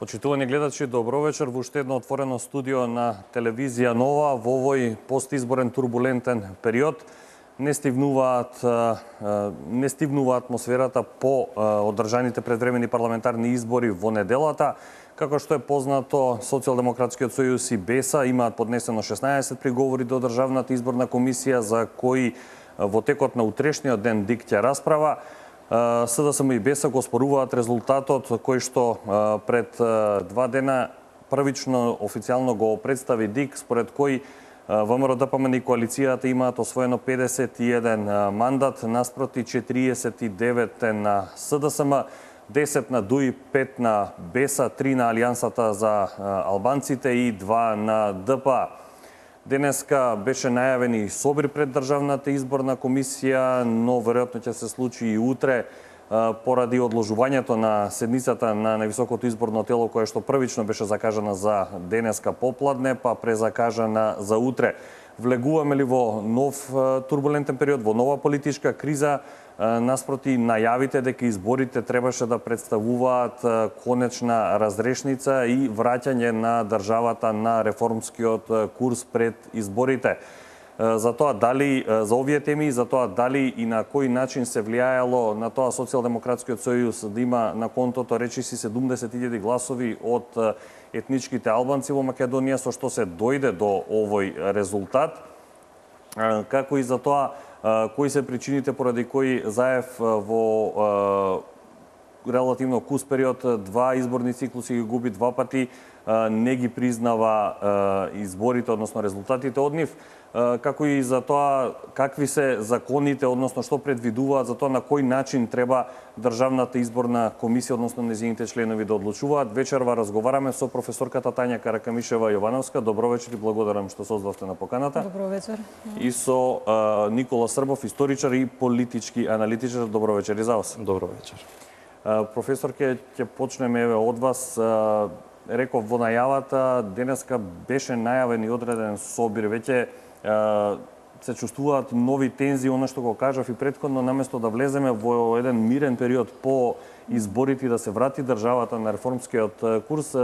Почитувани гледачи, добро вечер во уште едно отворено студио на телевизија Нова во овој постизборен турбулентен период. Не стивнува атмосферата по одржаните предвремени парламентарни избори во неделата. Како што е познато, Социјалдемократскиот сојуз и БЕСА имаат поднесено 16 приговори до Државната изборна комисија за кои во текот на утрешниот ден диктја расправа. СДСМ и БЕСА го споруваат резултатот кој што пред 2 дена првично официјално го представи ДИК, според кој ВМРО ДПМН и коалицијата имаат освоено 51 мандат наспроти 49 на СДСМ, 10 на ДУИ, 5 на БЕСА, 3 на Алијансата за албанците и 2 на ДПА. Денеска беше најавен и собир пред Државната изборна комисија, но веројатно ќе се случи и утре поради одложувањето на седницата на највисокото изборно тело, кое што првично беше закажана за денеска попладне, па презакажана за утре. Влегуваме ли во нов турбулентен период, во нова политичка криза, наспроти најавите дека изборите требаше да представуваат конечна разрешница и враќање на државата на реформскиот курс пред изборите. За тоа дали за овие теми, за тоа дали и на кој начин се влијаело на тоа Социјалдемократскиот сојуз да има на контото речиси 70.000 гласови од етничките албанци во Македонија, со што се дојде до овој резултат, како и за тоа кои се причините поради кои ЗАЕФ во релативно кус период 2 изборни циклуси ги губи 2 пати, не ги признава изборите, односно резултатите од нив, како и за тоа какви се законите, односно што предвидуваат за тоа на кој начин треба Државната изборна комисија, односно нејзините членови да одлучуваат. Вечерва разговараме со професорката Тања Каракамишева Јовановска. Добро вечер и благодарам што се озвавте на поканата. Добро вечер. И со Никола Србов, историчар и политички аналитичар. Добро вечер и за вас. Добро вечер. Професорке, ќе почнеме од вас. Реков во најавата, денеска беше најавен и одреден собир. Веќе се чувствуваат нови тензии, она што го кажав и претходно, наместо да влеземе во еден мирен период по изборите и да се врати државата на реформскиот курс,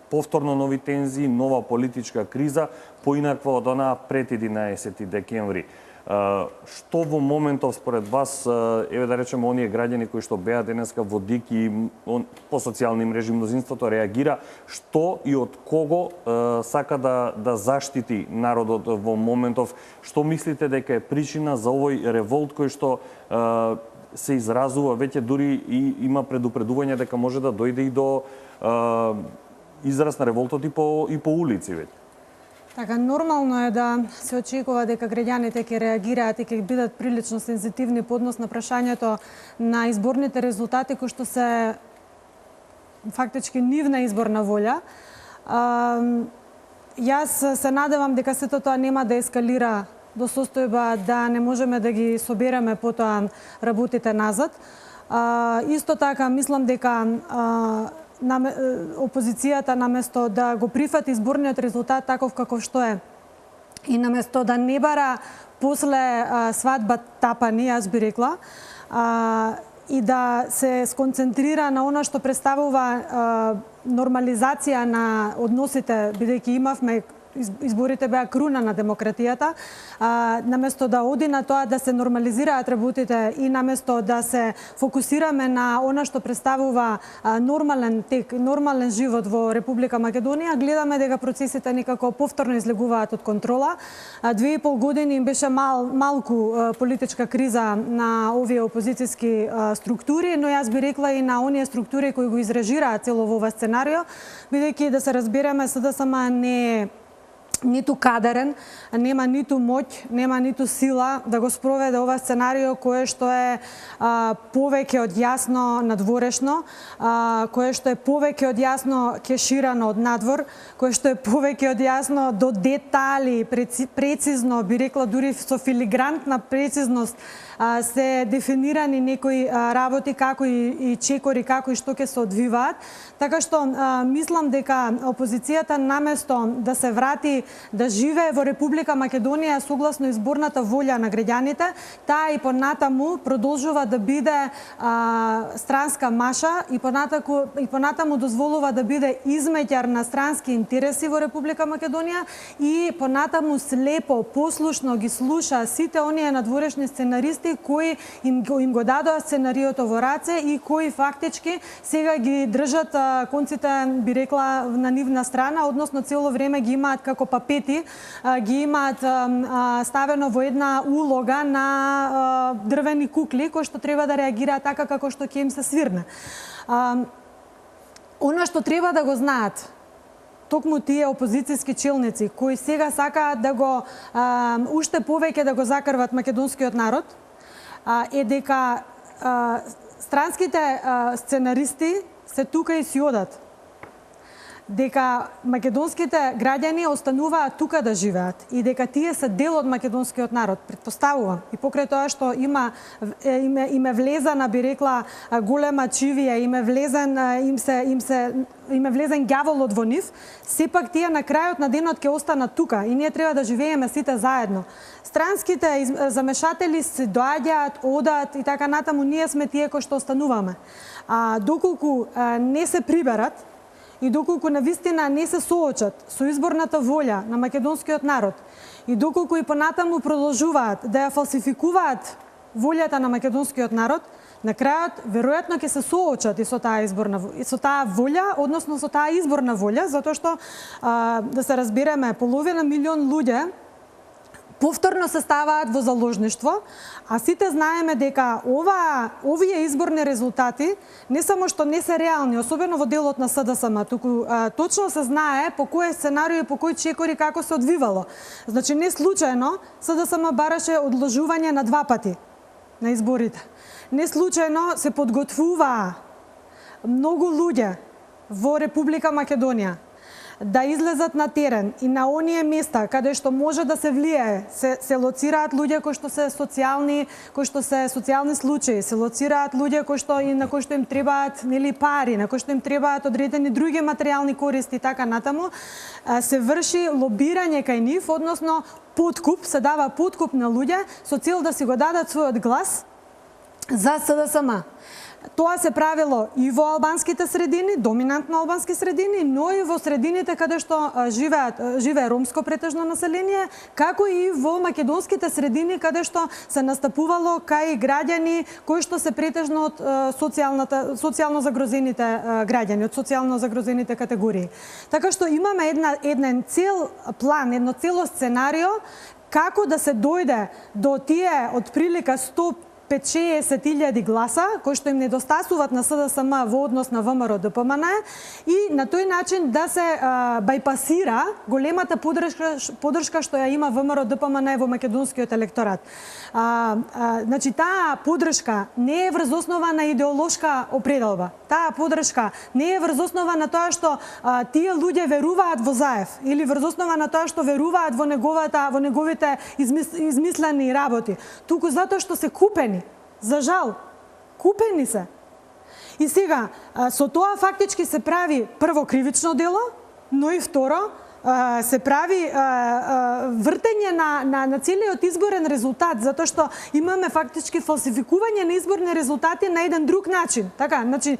повторно нови тензии, нова политичка криза, поинаква од онаа пред 11 декември. Што во моментов според вас, еве да речеме, оние граѓани кои што беа денеска во ДИК и по социјални мрежи, мнозинството реагира, што и од кого сака да заштити народот во моментов? Што мислите дека е причина за овој револт кој што се изразува, веќе дури и има предупредување дека може да дојде и до израз на револтот и по улици веќе? Така, нормално е да се очекува дека граѓаните ќе реагираат и ќе бидат прилично сензитивни по однос на прашањето на изборните резултати кои што се фактички нивна изборна волја. Јас се надевам дека сето тоа нема да ескалира до состојба да не можеме да ги собереме потоа работите назад. Исто така мислам дека опозицијата наместо да го прифати изборниот резултат таков каков што е и наместо да не бара после свадба тапани, јас би рекла, и да се сконцентрира на она што представува нормализација на односите, бидејќи имавме изборите беа круна на демократијата, наместо да оди на тоа да се нормализираат работите и наместо да се фокусираме на она што представува нормален тек, нормален живот во Република Македонија, гледаме дека процесите некако повторно излегуваат од контрола. 2,5 години им беше малку политичка криза на овие опозицијски структури, но јас би рекла и на оние структури кои го изрежираат цело во ова сценарио, бидејќи да се разбереме, СДСМ не е ниту кадерен, нема ниту моќ, нема ниту сила да го спроведе ова сценарио кое што е повеќе од јасно надворешно, кое што е повеќе од јасно кеширано од надвор, кое што е повеќе од јасно до детали, прецизно, би рекла дури со филигрантна прецизност се дефинирани некои работи како и чекори како и што ќе се одвиваат. Така што мислам дека опозицијата наместо да се врати да живее во Република Македонија согласно изборната волја на граѓаните, таа и понатаму продолжува да биде странска маша и понатаму дозволува да биде измеѓар на странски интереси во Република Македонија и понатаму слепо, послушно ги слуша сите оние надворешни сценаристи кои им го дадоа сценариото во раце и кои фактички сега ги држат конците, би рекла, на нивна страна, односно цело време ги имаат како папети, ги имаат ставено во една улога на дрвени кукли кои што треба да реагираат така како што ќе им се свирне. Она што треба да го знаат токму тие опозицијски челници кои сега сакаат да го уште повеќе да го закрват македонскиот народ, е дека странските сценаристи се тука и си одат. Дека македонските граѓани остануваат тука да живеат и дека тие се дел од македонскиот народ, претпоставувам. И покрај тоа што име влезана, би рекла, голема чивија, име влезен ѓаволот во нив, сепак тие на крајот на денот ќе останат тука и ние треба да живееме сите заедно. Странските замешатели се доаѓаат, одат и така натаму, ние сме тие кои што остануваме. Доколку не се приберат и доколку навистина не се соочат со изборната волја на македонскиот народ и доколку и понатаму продолжуваат да ја фалсификуваат волјата на македонскиот народ, на крајот веројатно ќе се соочат и со таа волја, односно со таа изборна волја, затоа што да се разбереме, половина милион луѓе повторно се ставаат во заложништво, а сите знаеме дека овие изборни резултати не само што не се реални, особено во делот на СДСМ, туку точно се знае по кој сценарио и по кој чекори како се одвивало. Значи не случајно СДСМ бараше одложување на 2 пати на изборите. Не случајно се подготвуваа многу луѓе во Република Македонија да излезат на терен и на оние места каде што може да се влијае, се лоцираат луѓе кои што се социјални случаи, се лоцираат луѓе на кои што им требаат пари, на кои што им требаат одредени други материјални користи и така натаму, се врши лобирање кај нив, односно подкуп, се дава подкуп на луѓе со цел да си го дадат својот глас за СДСМ. Тоа се правило и во албанските средини, доминантно албански средини, но и во средините каде што живее ромско претежно население, како и во македонските средини каде што се настапувало кај граѓани кои што се претежно од социјално загрозените граѓани, од социјално загрозените категории. Така што имаме еден цел план, едно цело сценарио како да се дојде до тие од прилика 150.000 гласа, кои што им недостасуваат на СДСМ во однос на ВМРО ДПМН и на тој начин да се бајпасира големата поддршка што ја има ВМРО ДПМН во македонскиот електорат. Значи, таа поддршка не е врз основа на идеолошка определба. Таа поддршка не е врз основа на тоа што тие луѓе веруваат во Заев или врз основа на тоа што веруваат во неговите измислени работи, туку затоа што се купени. За жал, купени се. И сега, со тоа фактички се прави прво кривично дело, но и второ, се прави вртење на целиот изборен резултат, затоа што имаме фактички фалсификување на изборни резултати на еден друг начин. Така, значи,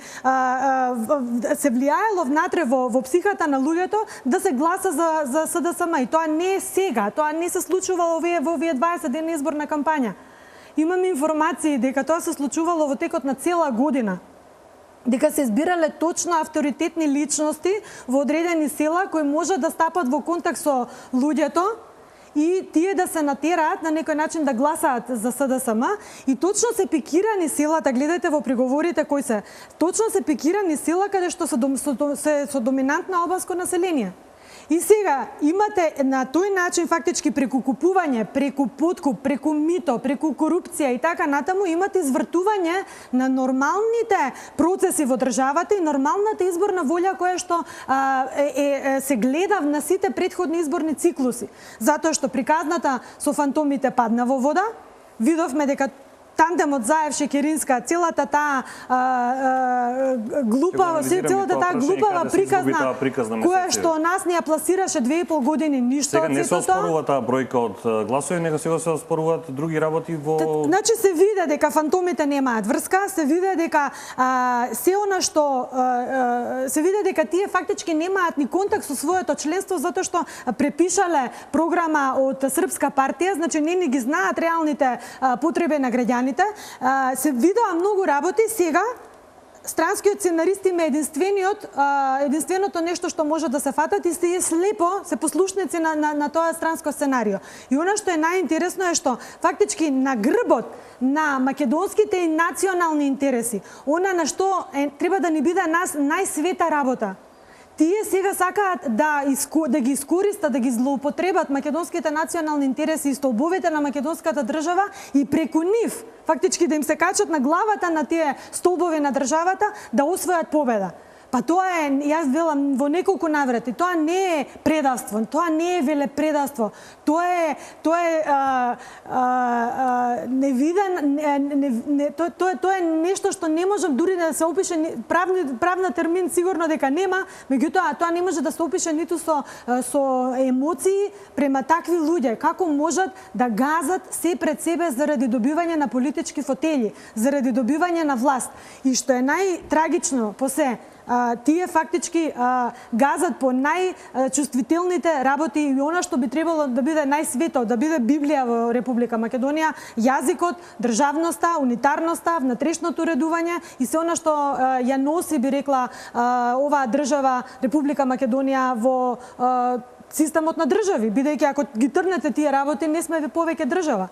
се влијаело внатре во психата на луѓето да се гласа за СДСМ. И тоа не е сега, тоа не се случува во овие 20 дена изборна кампања. Имаме информации дека тоа се случувало во текот на цела година. Дека се избирале точно авторитетни личности во одредени села кои може да стапат во контакт со луѓето и тие да се натераат на некој начин да гласаат за СДСМ и точно се пикирани селата, гледајте во приговорите кои се, точно се пикирани села каде што се со доминантно албанско население. И сега имате на тој начин фактички преку купување, преку подкуп, преку мито, преку корупција и така натаму имате извртување на нормалните процеси во државата и нормалната изборна волја која што се гледа на сите претходни изборни циклуси. Затоа што приказната со фантомите падна во вода, видовме дека тандемот Заев Шекеринска, целата таа глупава приказна која што нас ни ја пласираше 2,5 години ништо. Сега не се оспорува таа бројка од гласови, него сега се оспоруваат други работи во... Значи се виде дека фантомите немаат врска, се виде дека се она што се виде дека тие фактички немаат ни контакт со своето членство затоа што препишале програма од Српска партија, значи не ги знаат реалните потреби на граѓаните. Се видоа многу работи. Сега странскиот сценарист има единственото нешто што може да се фатат и се слепо, се послушници на тоа странско сценарио. И она што е најинтересно е што фактички на грбот на македонските и национални интереси, она на што треба да ни биде нас најсвета работа. Тие сега сакаат да ги искористат, да ги злоупотребат македонските национални интереси и столбовите на македонската држава и преку нив фактички да им се качат на главата на тие столбови на државата да освојат победа. Па тоа е, јас велам во неколку наврати, тоа не е предавство, тоа не е велепредавство, тоа е невиден, тоа е нешто што не може дури да се опише, правна термин сигурно дека нема, меѓутоа тоа не може да се опише ниту со емоции према такви луѓе, како можат да газат се пред себе заради добивање на политички фотели, заради добивање на власт. И што е најтрагично по се, тие фактички газат по најчувствителните работи и она што би требало да биде најсвето, да биде Библија во Република Македонија, јазикот, државноста, унитарноста, внатрешното уредување и се она што ја носи, би рекла, оваа држава, Република Македонија во системот на држави, бидејќи ако ги тргнете тие работи, не сме повеќе држава.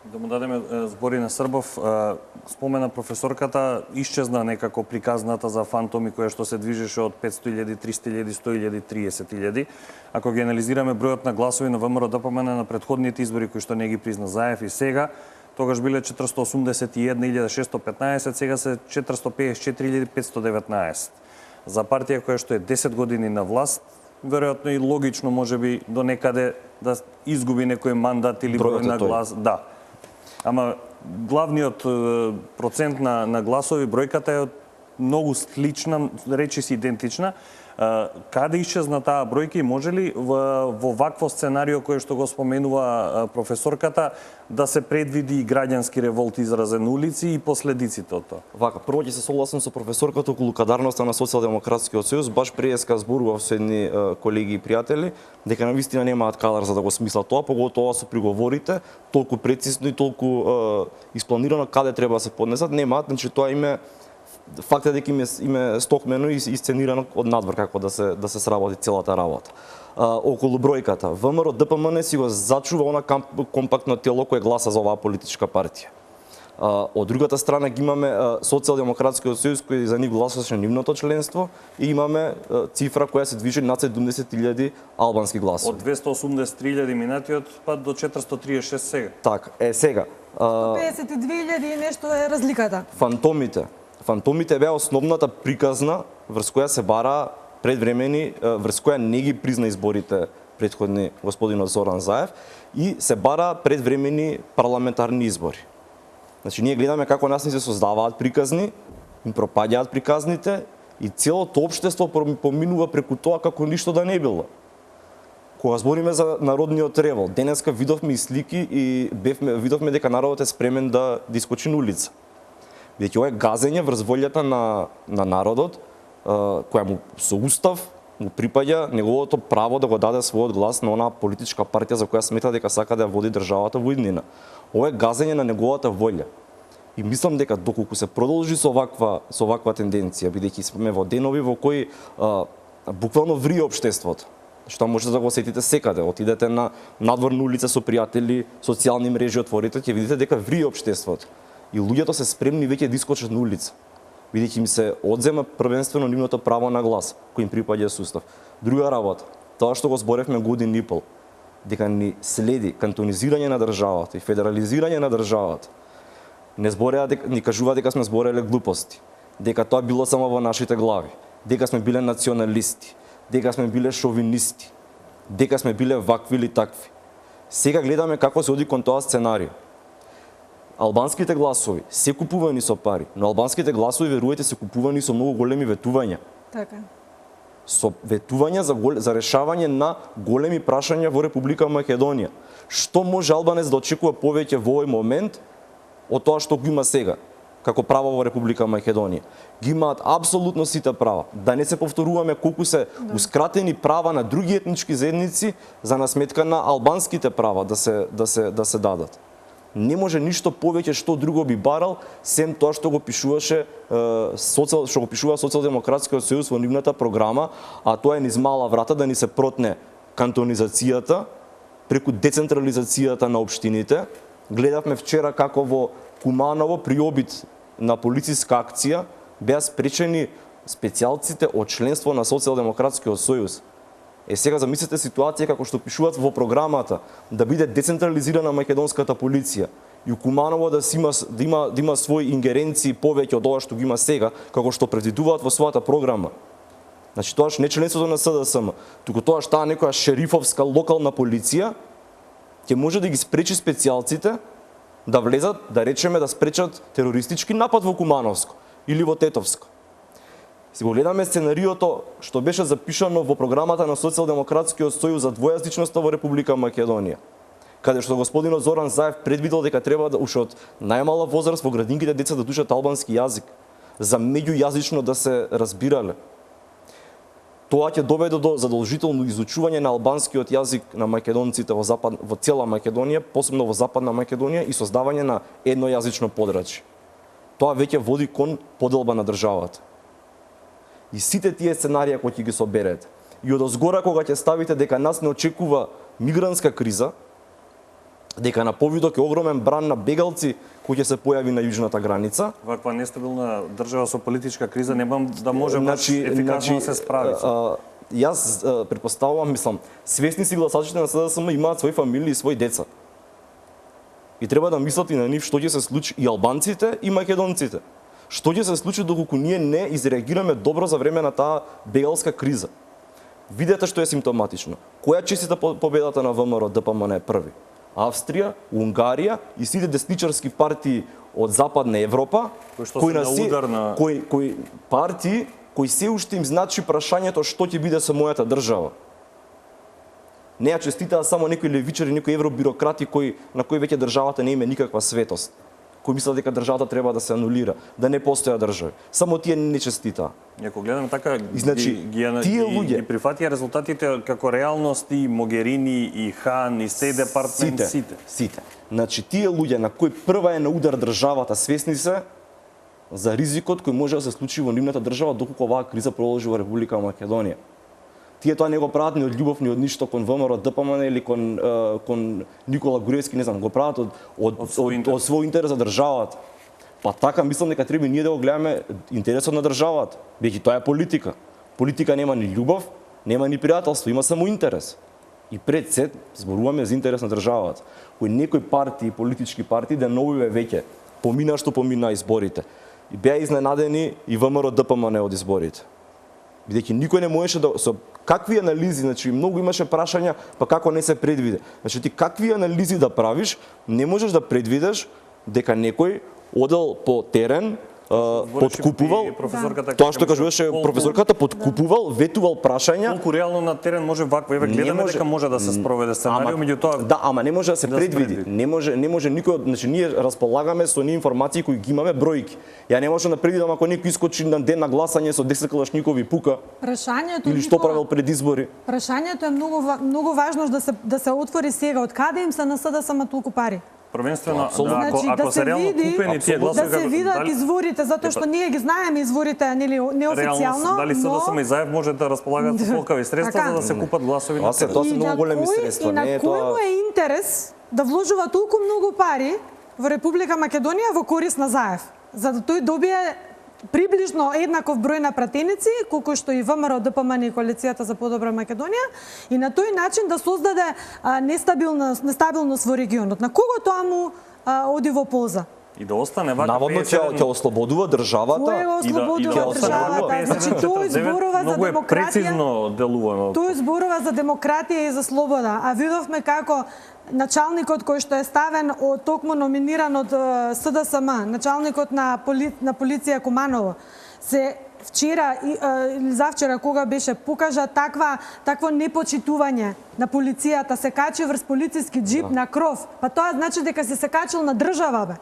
Да му дадеме збори на Србов, спомена професорката, исчезна некако приказната за фантоми која што се движеше од 500.000, 300.000, 100.000, 30.000. Ако ги анализираме бројот на гласови на ВМРО ДПМН на претходните избори кои што не ги призна Заев и сега, тогаш биле 481.615, сега се 454.519. За партија која што е 10 години на власт, веројатно и логично можеби до некаде да изгуби некој мандат или број на глас, да. Ама главниот процент на гласови, бројката е многу слична, речиси идентична. Каде исчезна таа бројка и може ли во вакво сценарио кое што го споменува професорката да се предвиди и граѓански револт изразен улици и последиците од тоа? Вака, прво ќе се согласам со професорката околу кадарноста на Социјалдемократскиот сојуз, баш преска зборував со едни колеги и пријатели дека навистина немаат кадар за да го смислат тоа, поготоа со приговорите, толку прецизно и толку испланирано каде треба да се поднесат, немаат, значи тоа име факт е дека име стокмено и сценирано од надвор како да се сработи целата работа. Околу бројката, ВМРО ДПМН си го зачува она компактно тело кое гласа за оваа политичка партија. Од другата страна ги имаме Социјалдемократскиот сојуз кој за нив гласаше нивното членство и имаме цифра која се движи над 70.000 албански гласови. Од 283.000 минатиот пат до 436 сега. Така, сега. 152.000 и нешто е разликата. Фантомите беа основната приказна врз која се бара предвремени, врз која не ги призна изборите претходни господинот Зоран Заев и се бара предвремени парламентарни избори. Значи ние гледаме како нас ни се создаваат приказни, им пропаѓаат приказните и целото општество поминува преку тоа како ништо да не било. Кога збориме за народниот револ, денеска видовме и слики и видовме дека народот е спремен да искочи на улица. Бидејќи ова е газење врз волјата на народот, која му со устав му припаѓа неговото право да го даде својот глас на онаа политичка партија за која смета дека сака да ја води државата во иднина. Ова е газење на неговата волја. И мислам дека доколку се продолжи со ваква тенденција, бидејќи сме во денови во кои буквално врие општеството, што можете да го сетите секаде, отидете на надворна улица со пријатели, социјални мрежи отворите, ќе видите дека врие општеството. И луѓето се спремни веќе да искочат на улица, бидејќи им се одзема првенствено нивното право на глас, кој им припаѓа со устав. Друга работа, тоа што го зборевме година и пол, дека ни следи кантонизирање на државата и федерализирање на државата. Ни кажува дека сме збореле глупости, дека тоа било само во нашите глави, дека сме биле националисти, дека сме биле шовинисти, дека сме биле вакви или такви. Сега гледаме како се оди кон тоа сценарио. албанските гласови се купувани со пари, но албанските гласови, верувате, се купувани со многу големи ветувања. Така. Со ветувања за решавање на големи прашања во Република Македонија. Што може албанец да очекува повеќе во овој момент од тоа што го има сега, како право во Република Македонија? Ги имаат апсолутно сите права. Да не се повторуваме колку сеускратени права на други етнички заедници за насметка на албанските права да се дадат. Не може ништо повеќе што друго би барал, сем тоа што го пишуваше Социјалдемократскиот сојуз во нивната програма, а тоа е низ мала врата да ни се протне кантонизацијата преку децентрализацијата на општините. Гледавме вчера како во Куманово при обид на полициска акција беа спречени специјалците од членство на Социјалдемократскиот сојуз. Сега замислете ситуација како што пишуваат во програмата да биде децентрализирана македонската полиција и Куманово да има своји ингеренции повеќе од ова што ги има сега, како што предвидуваат во својата програма. Значи тоаш не членството на СДСМ, туку тоаш таа некоја шерифовска локална полиција ќе може да ги спречи специјалците да влезат, да речеме, да спречат терористички напад во Кумановско или во Тетовско. Си го гледаме сценариото што беше запишано во програмата на Социјалдемократскиот сојуз за двојазичноста во Република Македонија, каде што господинот Зоран Заев предвидел дека треба да уште од најмала возраст во градинките деца да учат албански јазик, за меѓујазично да се разбирале. Тоа ќе доведе до задолжително изучување на албанскиот јазик на македонците во цела Македонија, посебно во Западна Македонија, и создавање на еднојазично подрачје. Тоа веќе води кон поделба на државата. И сите тие сценарија кои ќе ги соберете, и од озгора кога ќе ставите дека нас не очекува мигрантска криза, дека на повидок е огромен бран на бегалци кои ќе се појави на јужната граница. Ваква нестабилна држава со политичка криза нема да може ефикасно да се справи. Јас претпоставувам, мислам, свесни си гласачите на СДСМ имаат своји фамилии и своји деца. И треба да мислат и на нив што ќе се случи, и албанците и македонците. Што ќе се случи доколку ние не изреагираме добро за време на таа бегалска криза. Видете што е симптоматично. Која честита победата на ВМРО ДПМН први? Австрија, Унгарија и сите десничарски партии од Западна Европа, кои партии кои се уште им значи прашањето што ќе биде со мојата држава. Не ја честитаа само некои левичари, некои евробирократи на кои веќе државата не има никаква светост, кои мислат дека државата треба да се анулира, да не постоја држави. Само тие не честитаа. Ако гледаме така, значи, ги прифатија резултатите како реалност и Могерини, и Хан, и Стеј департмент, сите. Значи, тие луѓе на кои прва е на удар државата, свесни се за ризикот кој може да се случи во нивната држава доколку оваа криза продолжи во Република Македонија. Тие тоа не го прават ни од љубов, ни од ништо кон ВМРО ДПМН или кон Никола Груевски, не знам, го прават од свој интерес за државата. Па така мислам дека треба ние да го гледаме интересот на државата, бидејќи тоа е политика. Политика нема ни љубов, нема ни пријателство, има само интерес. И пред се зборуваме за интерес на државата, кои некои партии, политички партии деновиве веќе помина што помина изборите. И беа изненадени и ВМРО ДПМН од изборите. Бидејќи никој не можеше да со какви анализи, значи многу имаше прашања, па како не се предвиде. Значи ти какви анализи да правиш, не можеш да предвидеш дека некој одел по терен, подкупувал, тоа што кажуваше професорката, подкупувал, ветувал прашања. Колку реално на терен може вакво, еве гледаме дека може да се спроведе сценарио, меѓутоа да, ама не може да се предвиди. Не може никој, значи ние располагаме со оние информации кои ги имаме бројки. Ја не можам да предвидам ако некој искочи на ден на гласање со 10 калашникови пука. Прашањето или што правел пред избори. Прашањето е многу важно да се отвори сега. Од каде им се на СДСМ толку пари? Prvenstveno, ako se realno kupeni tije glasovi... Da se vidat izvorите, zato što nije ги знаеме изворите неофицијално, дали СДСМ и Заев може да располагаат со толкави средства за да се купат гласови на терен? Тоа се многу големи средства. И на кој му е интерес да вложува толку многу пари во Република Македонија во корист на Заев, за да тој добие приближно еднаков број на пратеници, колку што и ВМРО ДПМН и Коалицијата за подобра Македонија, и на тој начин да создаде нестабилност во регионот. На кого тоа му оди во полза? И да остане вака Наводно ќе ослободува државата. Кој го ослободува државата? Значи, тој зборува за демократија. Прецизно делувано. Тој зборува за демократија и за слобода. А видовме како началникот кој што е ставен од токму номиниран од СДСМ, началникот на полиција Куманово, се вчера или завчера кога беше покажа такво непочитување на полицијата, се качи врз полициски джип на кров. Па тоа значи дека се качил на држава, бе.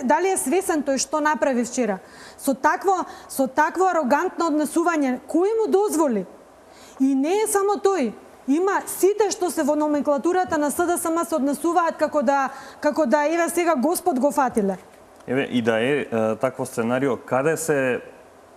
Дали е свесен тој што направи вчера? Со такво арогантно однесување, кој му дозволи? И не е само тој. Има сите што се во номенклатурата на СДСМ се однесуваат како да еве сега Господ го фатиле. Еве и да е такво сценарио, каде се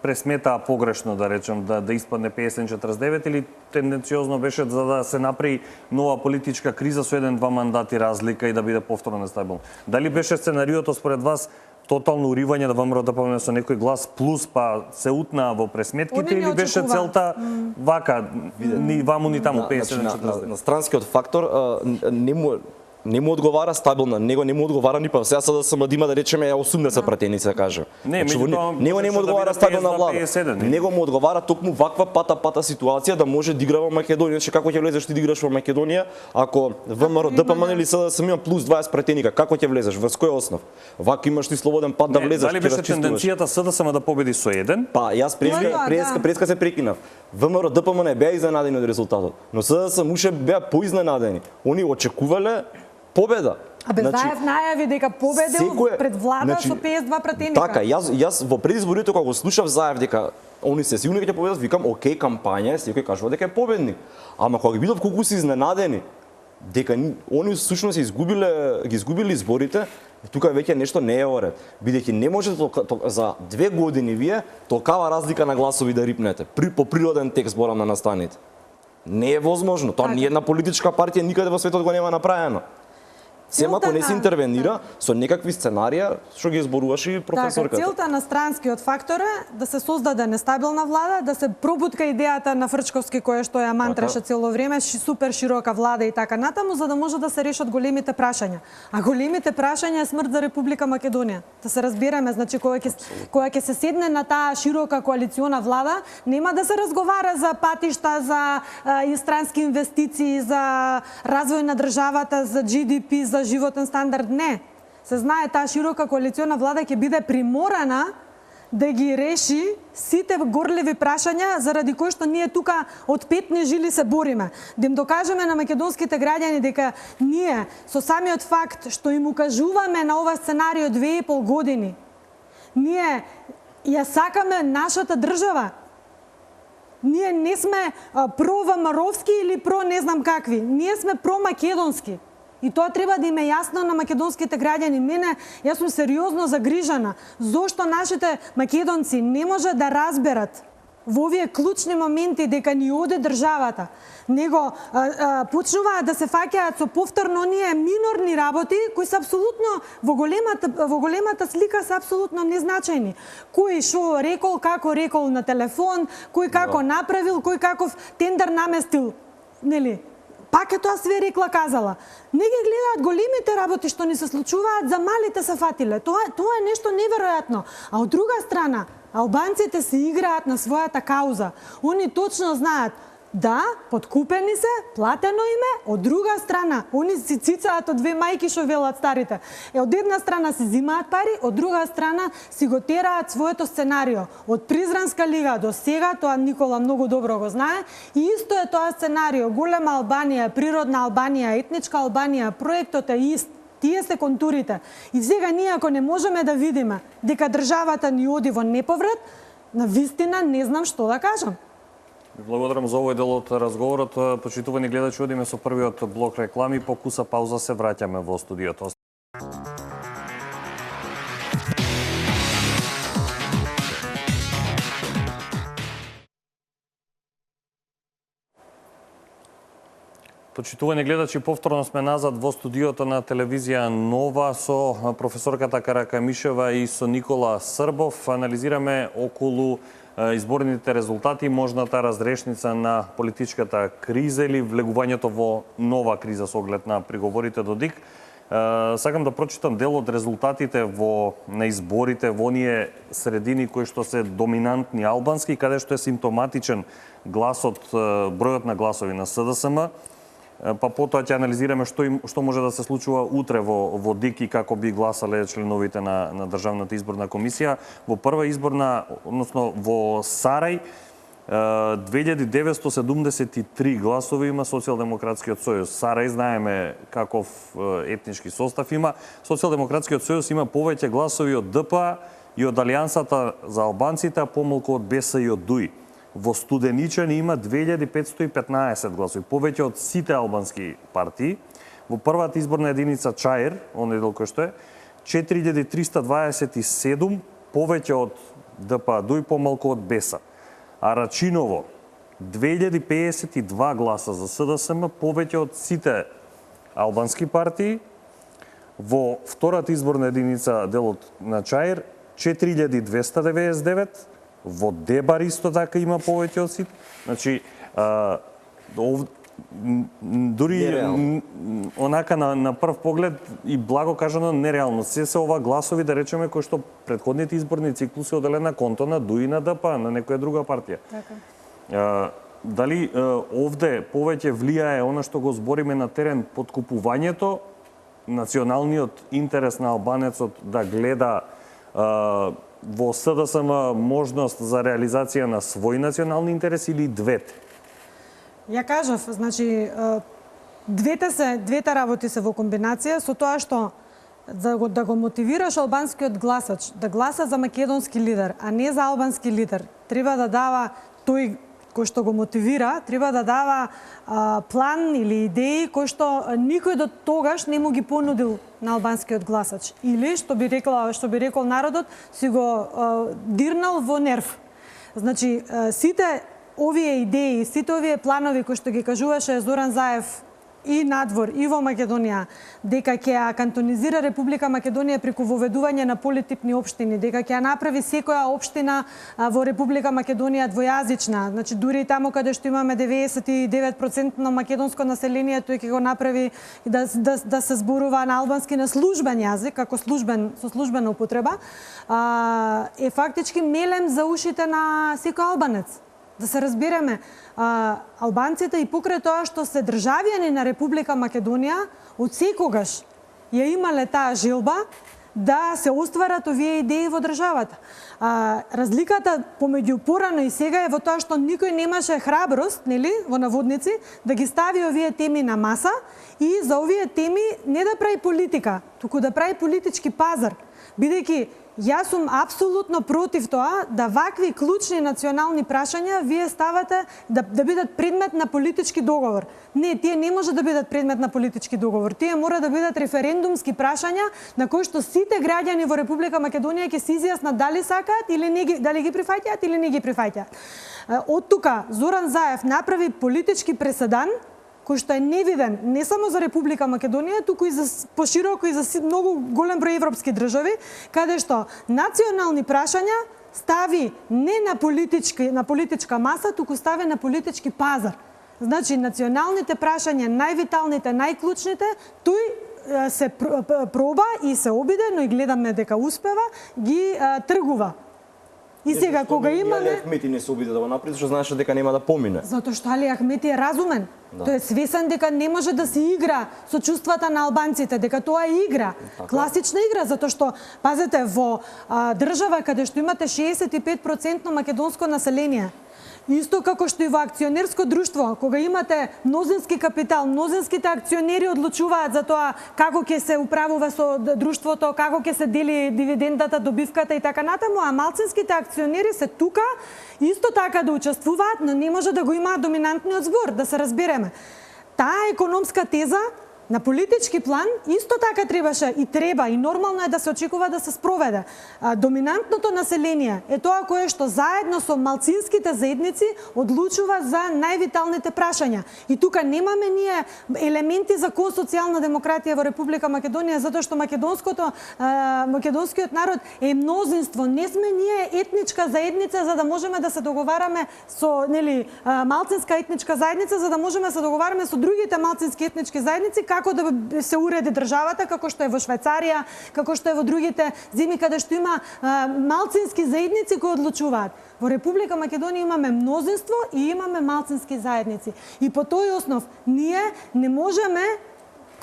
пресметаа погрешно, да речем, да испадне 50-49 или тенденциозно беше за да се направи нова политичка криза со 1-2 мандати разлика и да биде повторно нестабилно? Дали беше сценариото според вас тотално уривање да ВМРО со некој глас плюс па се утнаа во пресметките или беше целта вака ни ваму ни таму 50-49? На странскиот фактор не му одговара стабилно, него не му одговара ни па сега да се има да речеме 80 пратеници да кажем. Него не му одговара стабилна влада. Него му одговара токму ваква пата ситуација да може да игра во Македонија. Значи како ќе влезеш ти да играш во Македонија ако ВМРО ДПМН или СДСМ има плюс 20 пратеника, како ќе влезеш, врз кој основ? Вака имаш ти слободен пат да влезеш. Дали беше тенденцијата СДСМ да победи со 1? Па јас преска се прекинав. ВМРО ДПМН беа изненадени од резултатот, но СДСМ уште беа поизненадени. Они очекувале победа. Заев најави дека победил пред влада со 52 пратеника. Така, јас во предизборите кога го слушав Заев дека они се сигурни дека ќе победат, викам окей, кампања, секој кажува дека е победник. Ама кога ги видов колку се изненадени дека они всушност ги изгубиле изборите, тука веќе нешто не е оред. Бидејќи не можете за 2 години вие толкава разлика на гласови да рипнете. По природен текст зборам на настаните. Не е возможно. Тоа ни една политичка партија никаде во светот го нема направено. Сема ако не се интервенира со некакви сценарија, што ги зборуваше и професорката. Целта на странскиот фактор е да се создаде нестабилна влада, да се пробутка идејата на Фрчковски која што ја мантраше цело време, супер широка влада и така натаму, за да може да се решат големите прашања. А големите прашања е смрт за Република Македонија. Да се разбереме, значи кога ќе се седне на таа широка коалициона влада, нема да се разговара за патишта, за странски инвестиции, за развој на државата, за GDP, за животен стандард, не. Се знае, таа широка коалициона влада ќе биде приморана да ги реши сите горливи прашања заради кои што ние тука од петни жили се бориме. Да им докажеме на македонските граѓани дека ние со самиот факт што им укажуваме на ова сценарио 2,5 години, ние ја сакаме нашата држава. Ние не сме про-вамаровски или про не знам какви. Ние сме про-македонски. И тоа треба да им е јасно на македонските граѓани. Јас сум сериозно загрижена зошто нашите македонци не може да разберат во овие клучни моменти дека ни оде државата, него почнуваат да се фаќаат со повторно оние минорни работи кои се апсолутно во големата слика се апсолутно незначајни. Кој шо рекол, како рекол на телефон, кој како направил, кој каков тендер наместил, нели? Пак е тоа све рекла казала. Не ги гледаат големите работи што ни се случуваат, за малите се фатиле. Тоа е нешто неверојатно. А од друга страна, албанците се играат на својата кауза. Они точно знаат, да, подкупени се, платено име, од друга страна, они си цицаат од 2 мајки што велат старите. Од една страна си зимаат пари, од друга страна си го тераат своето сценарио. Од Призранска лига до сега, тоа Никола многу добро го знае, и исто е тоа сценарио. Голема Албанија, природна Албанија, етничка Албанија, проектот е ист. Тие се контурите. И сега ние ако не можеме да видиме дека државата ни оди во неповрат, на вистина не знам што да кажам. Благодарам за овој дел од разговорот. Почитувани гледачи, одиме со првиот блок реклами, по куса пауза се враќаме во студиото. Почитувани гледачи, повторно сме назад во студиото на телевизија Нова со професорката Каракамишева и со Никола Србов. Анализираме околу изборните резултати, можната разрешница на политичката криза или влегувањето во нова криза со оглед на приговорите до ДИК. Сакам да прочитам дел од резултатите на изборите во оние средини кои што се доминантни албански, каде што е симптоматичен бројот на гласови на СДСМ, па потоа ќе анализираме што може да се случува утре во ДИК и како би гласале членовите на Државната изборна комисија. Во прва изборна, односно во Сарај, 2973 гласови има Социјалдемократскиот сојуз. Сарај знаеме каков етнички состав има. Социјалдемократскиот сојуз има повеќе гласови од ДПА и од Алијансата за албанците, а помалку од БЕС и од ДУИ. Во Студеничани има 2515 гласови, повеќе од сите албански партии. Во првата изборна единица Чаир, оној дел кој што е, 4327, повеќе од ДПА, ДУИ, помалку од БЕС-а. А Рачиново 2052 гласа за СДСМ, повеќе од сите албански партии. Во втората изборна единица делот на Чаир 4299, во Дебар исто така има повеќе од сите. Значи, дури онака на прв поглед и благо кажано нереално. Се ова гласови, да речеме, кои што претходните изборни циклуси оделе на конто на ДУИ, на ДПА, на некоја друга партија. Така. Дали овде повеќе влијае она што го збориме на терен, подкупувањето, националниот интерес на албанецот да гледа во СДСМ можност за реализација на свој национални интерес или двете? Ја кажав, значи, двете работи се во комбинација со тоа што да го мотивираш албанскиот гласач да гласа за македонски лидер, а не за албански лидер, треба да дава тој кој што го мотивира, треба да дава план или идеи кои што никој до тогаш не му ги понудил на албанскиот гласач. Или, што би рекол народот, си го дирнал во нерв. Значи, сите овие идеи, сите овие планови кои што ги кажуваше Зоран Заев и надвор, и во Македонија, дека ќе ја кантонизира Република Македонија преку воведување на политипни општини, дека ќе ја направи секоја општина во Република Македонија двојазична, значи дури и таму каде што имаме 99% на македонско население, тој ќе го направи да се зборува на албански на службен јазик, како со службена употреба, е фактички мелем за ушите на секој албанец. Да се разбереме, албанците и покрај тоа што се државјани на Република Македонија, од секогаш ја имале таа желба да се остварат овие идеи во државата. Разликата помеѓу порано и сега е во тоа што никој немаше храброст, нели, во наводници, да ги стави овие теми на маса и за овие теми не да прави политика, туку да прави политички пазар, бидејќи јас сум апсолутно против тоа да вакви клучни национални прашања вие ставате да бидат предмет на политички договор. Не, тие не може да бидат предмет на политички договор. Тие мора да бидат референдумски прашања на кои што сите граѓани во Република Македонија ќе се изјаснат дали сакаат или не, дали ги прифаќаат или не ги прифаќаат. Од тука Зоран Заев направи политички преседан кој што е невиден не само за Република Македонија, туку и за пошироко и за многу голем број европски држави, каде што национални прашања стави не на политичка маса, туку стави на политички пазар. Значи, националните прашања, највиталните, најклучните, тој се проба и се обиде, но и гледаме дека успева, ги тргува. И сега кога имаме Али Ахмети не се обиде да го направи, што знаеше дека нема да помине. Затоа што Али Ахмети е разумен. Да. Тој е свесен дека не може да се игра со чувствата на албанците, дека тоа е игра, класична игра, затоа што пазете во држава каде што имате 65% македонско население, исто како што и во акционерско друштво, кога имате мнозински капитал, мнозинските акционери одлучуваат за тоа како ќе се управува со друштвото, како ќе се дели дивидендата, добивката и така натаму, а малцинските акционери се тука исто така да учествуваат, но не може да го имаат доминантниот збор, да се разбереме. Таа економска теза на политички план исто така требаше и треба и нормално е да се очекува да се спроведе. Доминантното население е тоа кое што заедно со малцинските заедници одлучува за највиталните прашања. И тука немаме ние елементи за консоцијална демократија во Република Македонија, затоа што македонскиот народ е мнозинство. Не сме ние етничка заедница за да можеме да се договараме со малцинска етничка заедница, за да можеме да се договараме со другите малцински етнички заедници како да се уреди државата, како што е во Швајцарија, како што е во другите земји каде што има малцински заедници кои одлучуваат. Во Република Македонија имаме мнозинство и имаме малцински заедници. И по тој основ ние не можеме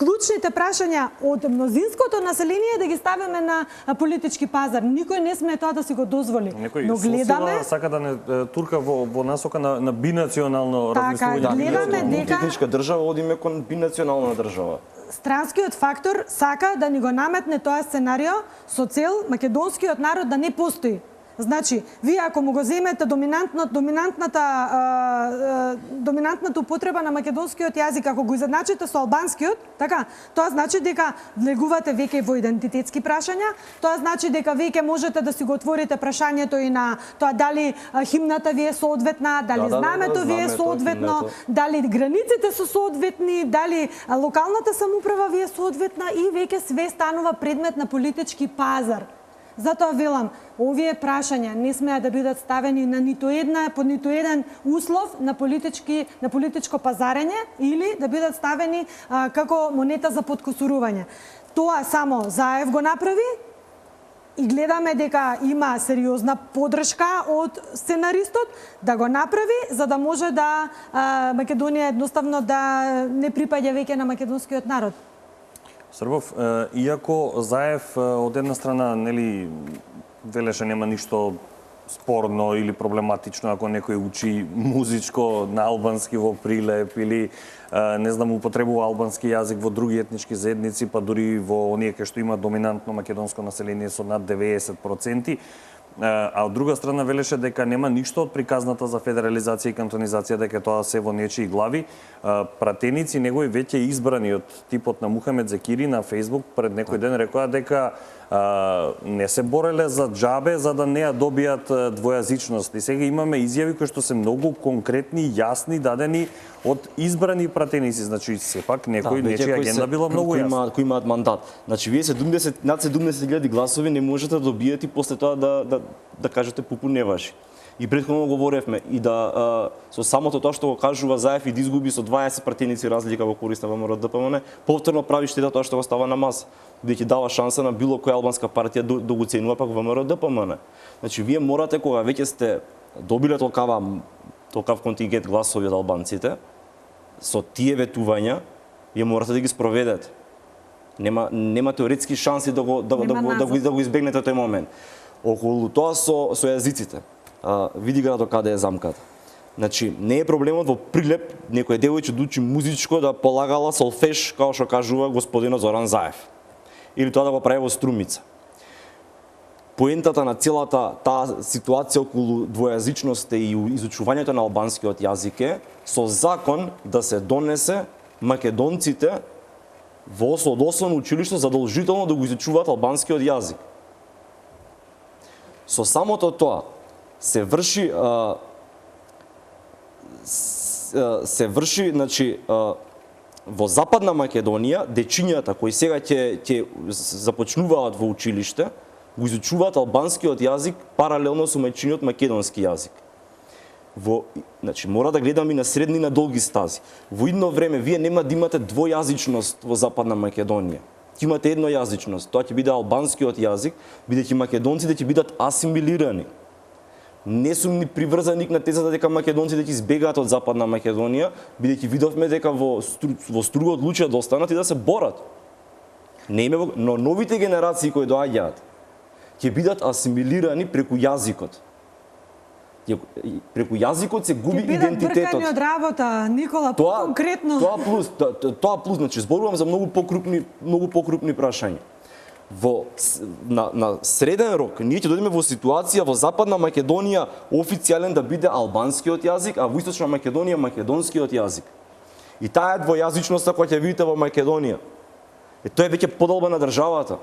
клучните прашања од мнозинското население да ги ставиме на политички пазар. Никој не сме тоа да си го дозволи. Некој но гледаме сака да не турка во насока на бинационално така, размислување. гледаме дека етничка држава одиме кон бинационална држава. странскиот фактор сака да ни го наметне тоа сценарио со цел македонскиот народ да не постои. Значи, вие ако му го земете доминантната употреба на македонскиот јазик, ако го изедначите со албанскиот, така, тоа значи дека влегувате веќе во идентитетски прашања, тоа значи дека веќе можете да си го отворите прашањето и на тоа дали химната ви е соодветна, дали знамето ви е соодветно, дали границите се соодветни, дали локалната самоуправа ви е соодветна и веќе све станува предмет на политички пазар. Затоа велам, овие прашања не смеа да бидат ставени на под ниту еден услов на политичко пазарење или да бидат ставени како монета за подкусурување. Тоа само Заев го направи и гледаме дека има сериозна подршка од сценаристот да го направи за да може да Македонија едноставно да не припаѓа веќе на македонскиот народ. Србов, иако Заев од една страна нели велеше нема ништо спорно или проблематично ако некој учи музичко на албански во Прилеп или не знам употребува албански јазик во други етнички заедници, па дури во оние кои што има доминантно македонско население со над 90%. А од друга страна велеше дека нема ништо од приказната за федерализација и кантонизација, дека тоа се во нечии глави. Пратеници негови веќе избрани од типот на Мухамед Зекири на Фејсбук пред некој ден рекоа дека не се бореле за џабе за да не ја добијат двојазичност. И сега имаме изјави кои што се многу конкретни, јасни, дадени од избрани пратеници. Значи сепак некој нечија агенда била многу јасна. Кои имаат мандат. Значи вие над 70.000 гласови не можете да добиете и после тоа да кажете пупу не важи. И претходно говоревме и да со самото тоа што го кажува Заев и да изгуби со 20 пратеници разлика во корист на ВМРО-ДПМН, повторно прави штета тоа што го става на маса, бидејќи дава шанса на било која албанска партија да го ценува пак ВМРО-ДПМН. Значи вие морате кога веќе сте добиле толкав контингент гласови од албанците, со тие ветувања вие морате да ги спроведете. Нема теоретски шанси да го избегнете тој момент. Околу тоа со јазиците. Види градот каде е замката. Значи, не е проблемот во Прилеп некој девојче да учи музичко да полагала солфеш, како што кажува господинот Зоран Заев. Или тоа да го прави во Струмица. Поентата на целата таа ситуација околу двојазичноста и изучувањето на албанскиот јазик е со закон да се донесе македонците во основно училиште задолжително да го изучуваат албанскиот јазик. Со самото тоа се врши значи во Западна Македонија дечињата кои сега ќе започнуваат во училиште го изучуваат албанскиот јазик паралелно со мајчиниот македонски јазик. Значи мора да гледаме и на средни и на долги стази. Во идно време вие нема да имате двојазичност во Западна Македонија. Ќе имате еднојазичност. Тоа ќе биде албанскиот јазик, бидејќи македонците ќе бидат асимилирани. Не сум ни приврзаник на тезата дека македонците ќе избегаат од Западна Македонија, бидејќи видовме дека во струга одлучија да останат и да се борат. Но новите генерации кои доаѓаат ќе бидат асимилирани преку јазикот. Преку јазикот се губи идентитетот. Ќе бидат бркани од работа, Никола, конкретно. Тоа плюс, значи зборувам за многу покрупни прашања. На среден рок ние ќе дојдеме во ситуација во Западна Македонија официјален да биде албанскиот јазик, а во Источна Македонија македонскиот јазик. И таа е двојазичноста која ќе видите во Македонија. Тоа е веќе поделба на државата.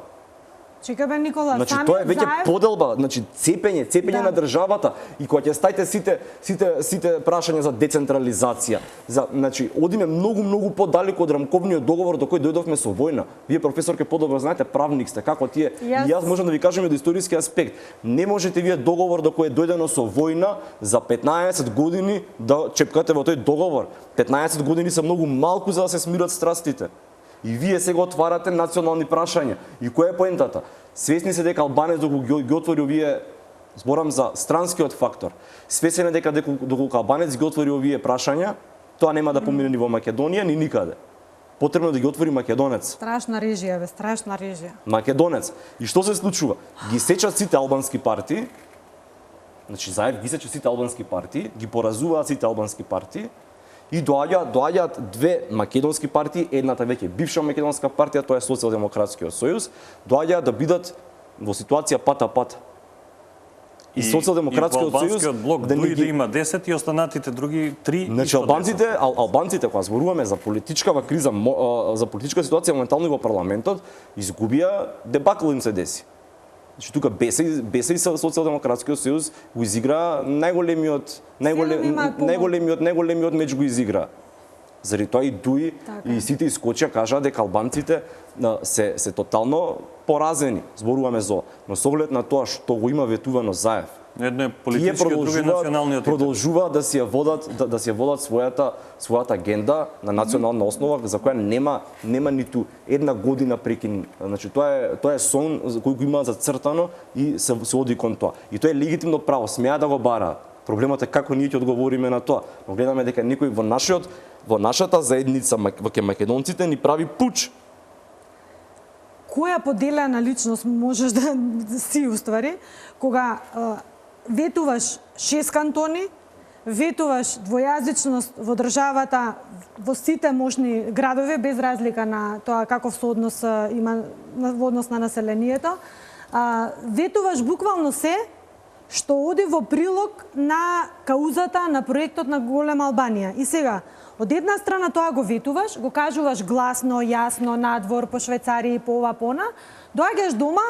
Чека бе, Никола, значи тоа е веќе поделба, значи цепење на државата и кога ќе стаите сите прашања за децентрализација. Значи одиме многу подалеку од рамковниот договор до кој дојдовме со војна. Вие професорке подобро знаете, правник сте, како тие. И јас можам да ви кажам од историски аспект. Не можете вие договор до кој е дојдено со војна за 15 години да чепкате во тој договор. 15 години се многу малку за да се смират страстите. И вие сега отварате национални прашања. И која е поентата? Свесни се дека Албанец доколку ги отвори овие, зборам за странскиот фактор, свесен е дека доколку Албанец ги отвори овие прашања, тоа нема да помине ни во Македонија, ни никаде. Потребно да ги отвори македонец. Страшна режија, страшна режија. Македонец. И што се случува? Ги сечат сите албански партии, значи Заев ги сече сите албански партии, ги поразуваат сите албански партии и доаѓаат две македонски партии, едната веќе бивша македонска партија, тоа е Социјалдемократскиот сојуз, доаѓаат да бидат во ситуација пат. И Социјалдемократскиот сојуз блок да има 10 и останатите други 3. Значи албанците кога зборуваме за политичкава криза, за политичка ситуација моментално во парламентот, изгубија, дебакл им се деси. Значи тука БЕСА и Социјалдемократскиот сојуз го изигра најголемиот меч го изигра. Заради тоа и Дуи и сите искочија кажаа дека албанците се тотално поразени, зборуваме за, но со оглед на тоа што го има ветувано Заев. Едно е политички, друго е националниот. Продолжуваат да си ја водат својата агенда на национална основа за која нема ниту една година прекин. Значи тоа е сон кој го има зацртано и се оди кон тоа. И тоа е легитимно право, смеа да го бараат. Проблемот е како ние ќе одговориме на тоа. Но гледаме дека некој во нашата заедница во македонците ни прави пуч. Која поделена личност можеш да си уствари кога ветуваш 6 кантони, ветуваш двојазичност во државата во сите можни градови без разлика на тоа каков сооднос има во однос на населението, ветуваш буквално се што оди во прилог на каузата на проектот на Голема Албанија. И сега, од една страна тоа го ветуваш, го кажуваш гласно, јасно, надвор, по Швајцарија, по ова, по она, доаѓаш дома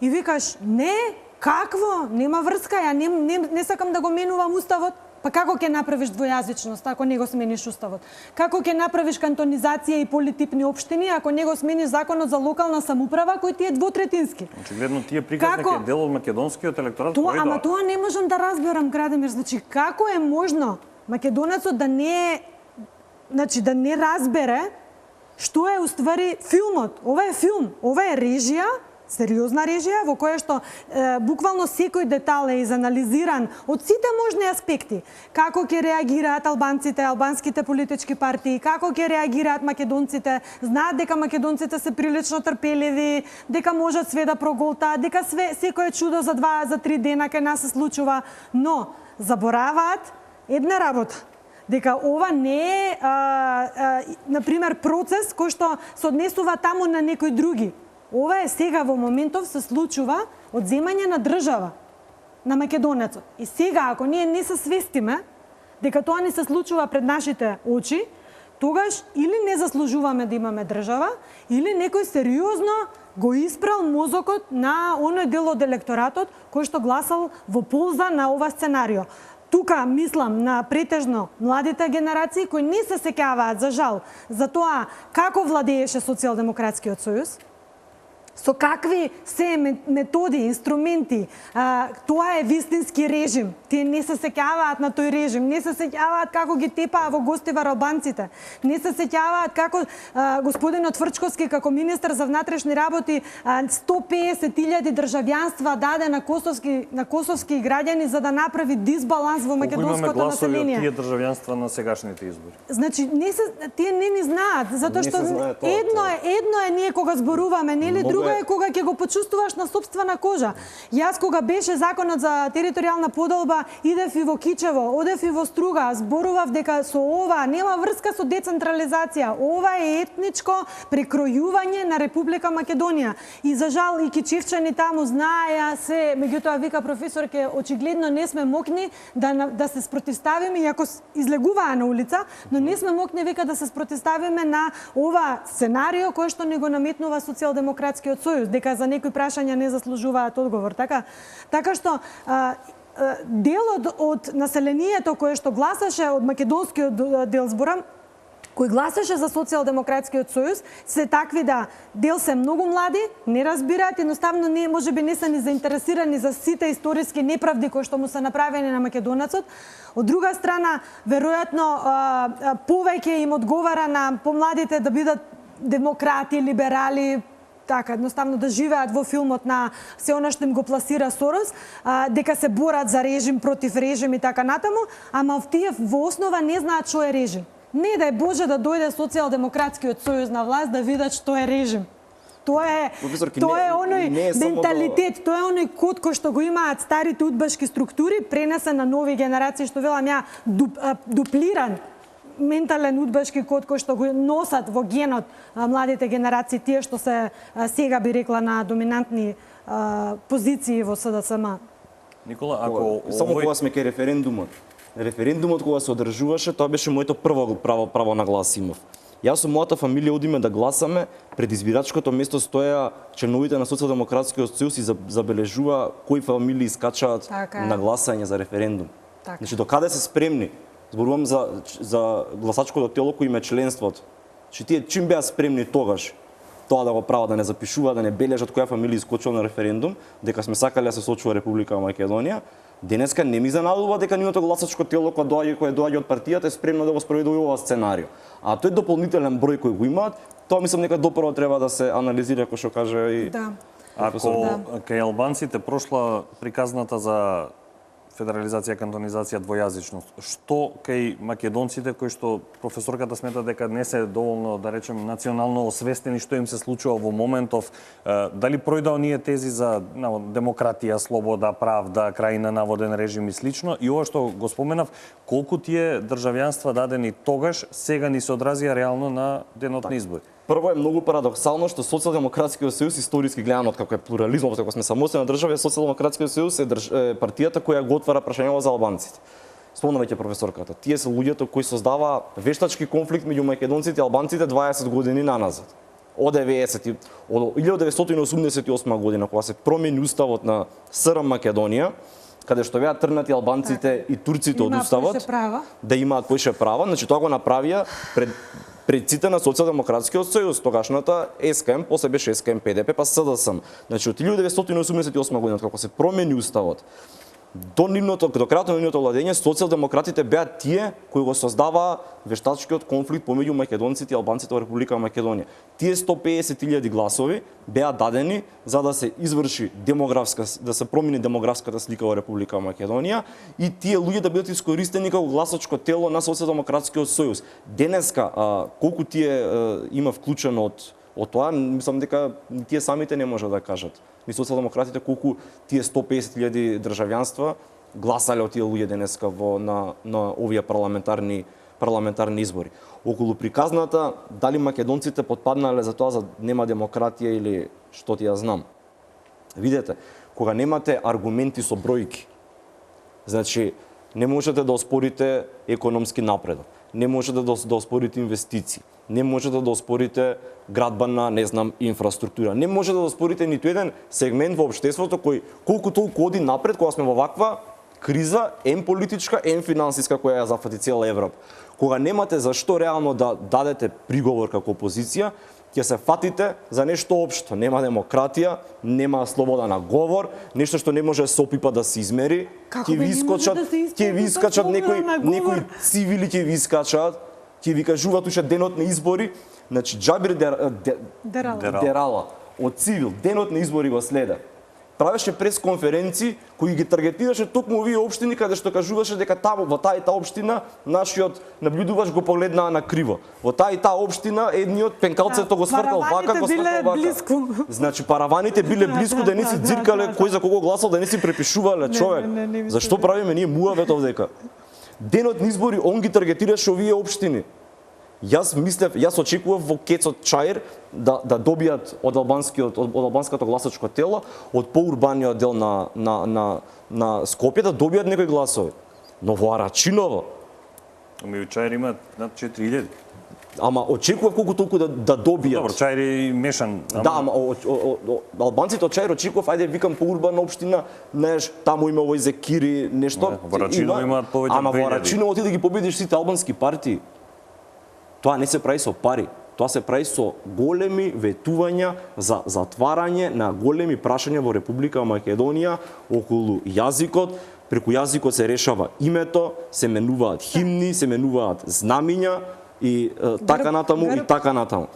и викаш, не, какво, нема врска, ја не сакам да го менувам уставот. Па како ќе направиш двојазичност ако не го смениш уставот? Како ќе направиш кантонизација и политипни општини ако не го смениш законот за локална самоуправа кој ти е двотретински? Очигледно тие приказни е дел од македонскиот електорат. Ама тоа не можам да разберам, Градимир, значи како е можно македонецот да не разбере што е уствари филмот? Ова е филм, ова е режија, сериозна режија во која што буквално секој детал е изанализиран од сите можни аспекти. Како ќе реагираат албанците, албанските политички партии, како ќе реагираат македонците, знаат дека македонците се прилично трпеливи, дека можат све да проголтаат, дека секое чудо за 2 за 3 дена кај нас се случува, но забораваат една работа. Дека ова не е, например, процес кој што се однесува таму на некои други. Ова е сега во моментов се случува одземање на држава на македонецот. И сега, ако ние не се свестиме дека тоа не се случува пред нашите очи, тогаш или не заслужуваме да имаме држава, или некој сериозно го испрал мозокот на оној дел од електоратот кој што гласал во полза на ова сценарио. Тука мислам на претежно младите генерации кои не се сеќаваат, за жал, за тоа како владееше Социјалдемократскиот сојуз, со какви се методи, инструменти, тоа е вистински режим. Тие не се сеќаваат на тој режим, не се сеќаваат како ги тепаа во гостивар албанците, не се сеќаваат како господинот Тврчковски како министер за внатрешни работи 150.000 државјанства даде на косовски граѓани за да направи дисбаланс во македонското население. Колку имаме гласови од тие државјанства на сегашните избори? Значи, тие не ни знаат, затоа што едно е ние кога зборуваме, нели, друго е кога ќе го почувствуваш на сопствена кожа. Јас кога беше законот за територијална поделба, идев и во Кичево, одев и во Струга, зборував дека со ова нема врска со децентрализација. Ова е етничко прекројување на Република Македонија. И за жал и кичевчани таму знаеа се, меѓутоа вика професорке, очигледно не сме мокни да се спротивставиме, иако излегуваа на улица, но не сме мокни вика да се спротивставиме на ова сценарио кое што не го наметнува Социјалдемократскиот сојуз, дека за некои прашања не заслужуваат одговор, така што делот од населението кое што гласаше од македонскиот дел зборам, кој гласаше за Социјалдемократскиот сојуз, се такви да дел се многу млади, не разбираат, едноставно не можеби не се ни заинтересирани за сите историски неправди кои што му се направени на македонецот. Од друга страна, веројатно повеќе им одговара на помладите да бидат демократи, либерали, така, едноставно да живеат во филмот на се она што им го пласира Сорос, дека се борат за режим против режим и така натаму, ама тие во основа не знаат што е режим. Не дај Боже да дојде Социјалдемократскиот сојуз на власт да видат што е режим. Тоа е оној менталитет, тоа е оној код кој што го имаат старите удбашки структури, пренесен на нови генерации, што велам ја, дуплиран ментален удбашки код кој што го носат во генот младите генерации, тие што се сега би рекла на доминантни позиции во СДСМ. Никола, ако само кога сме кај референдумот кога се одржуваше, тоа беше моето прво право на глас имав. Јас со мојата фамилија одиме да гласаме, пред избирачкото место стоја членовите на Социјалдемократскиот сојуз и забележува кои фамилии искачаат на гласање за референдум. Значи докаде се спремни? Зборувам за гласачкото тело кој им е членството. Че тие чим беа спремни тогаш тоа да го прават, да не запишуваат, да не бележат која фамилија искочила на референдум, дека сме сакале да се сочува Република Македонија, денеска не ми занадува дека нивното гласачко тело кое доаѓа од партијата е спремно да го спроведе овој сценарио. А тој дополнителен број кој го имаат, тоа мислам дека допрво треба да се анализира, како што каже и Ако кај албанците прошла приказната за федерализација, кантонизација, двојазичност, што кај македонците кои што професорката смета дека не се доволно, да речем, национално освестени што им се случува во моментов, дали пројде оние тези за демократија, слобода, правда, крај на наводен режим и слично, и ова што го споменав, колку тие државјанства дадени тогаш сега ни се одразија реално на денот на избори? Прво е многу парадоксално што Социјалдемократскиот сојуз историски гледано како е плурализмот, како сме самостојна држава, Социјалдемократскиот сојуз е партијата која го отвара прашањето за албанците. Спомнавајќи професорката, тие се луѓето кои создаваа вештачки конфликт меѓу македонците и албанците 20 години наназад. Од 1988 година, кога се промени уставот на СРМ Македонија, каде што беа трнати албанците и турците од уставот, да имаат поише права, значи тоа го направија предците на Социјалдемократскиот сојуз, тогашната СКМ, после беше СКМ ПДП, па СДСМ. Значи од 1988 година, како се промени уставот, до крајот на нивното владење, социјалдемократите беа тие кои го создаваа вештачкиот конфликт помеѓу македонците и албанците во Република Македонија. Тие 150.000 гласови беа дадени за да се изврши да се промени демографската слика во Република Македонија и тие луѓе да бидат искористени како гласачко тело на Социјалдемократскиот сојуз. Денеска колку тие има вклучено од тоа, мислам дека тие самите не можат да кажат. Ни социјалдемократите колку тие 150.000 државјанства гласале од тие луѓе денеска на овие парламентарни избори. Околу приказната дали македонците потпаднале за тоа за нема демократија или што ти ја знам. Видете, кога немате аргументи со бројки, значи не можете да оспорите економски напредок, не можете да оспорите инвестиции, не можете да оспорите градба на, инфраструктура. Не можете да оспорите ниту еден сегмент во општеството кој колку толку оди напред кога сме во ваква криза, политичка, финансиска која ја зафати цела Европа. Кога немате зашто реално да дадете приговор како опозиција, ќе се фатите за нешто општо. Нема демократија, нема слобода на говор, нешто што не може да се опипа да се измери, ќе ви искачат некои цивили ќе ви искачат, ќе ви кажуваат уште денот на избори, значи Џабир Дерала од Цивил денот на избори го следа. Правеше пресконференции кои ги таргетираше токму овие општини каде што кажуваше дека таму во таа и таа општина нашиот наблюдувач го погледнаа на криво. Во таа и таа општина едниот пенкалцето го свртал вака, го свртал вака. Значи параваните биле блиску да не си дзиркале кој за кого гласал, да не си препишувале човек. Зашто правиме ние муавет овдека? Денот на избори он ги таргетираше овие општини. Јас очекував во Кецот Чаир да добијат од албанското гласачко тело, од поурбаниот дел на Скопје да добијат некои гласови. Но во Арачиново, Ами Чаир има над 4000. Ама очекував колку толку да добијат. Добро, Чаир е мешан. Да, ама албанците од Чаир очекував, ајде викам по урбана општина, знаеш, таму има овој Зекири, нешто. Во Арачиново имаат повеќе од 2000. Ама во Арачиново ти да ги победиш сите албански партии. Тоа не се прави со пари. Тоа се прави со големи ветувања за затварање на големи прашања во Република Македонија околу јазикот. Преку јазикот се решава името, се менуваат химни, се менуваат знамиња и така натаму и така натаму.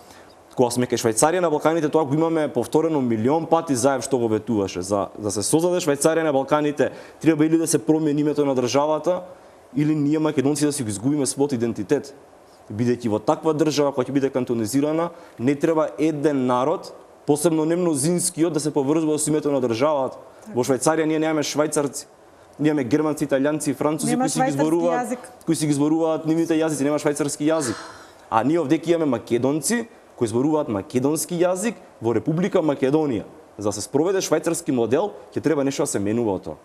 Кога сме кај Швајцарија на Балканите, тоа го имаме повторено милион пати Заев што го ветуваше. За се создаде Швајцарија на Балканите, треба или да се промени името на државата, или ние македонци да си го изгубиме својот идентитет. Бидејќи во таква држава која ќе биде кантонизирана, не треба еден народ, посебно не мнозинскиот, да се поврзува со името на државата. Во Швајцарија ние немаме швајцарци, ние имаме германци, италијанци, французи кои си ги зборуваат нивните јазици, нема швајцарски јазик. А ние овде имаме македонци кои зборуваат македонски јазик во Република Македонија. За да се спроведе швајцарски модел, ќе треба нешто да се менува од тоа.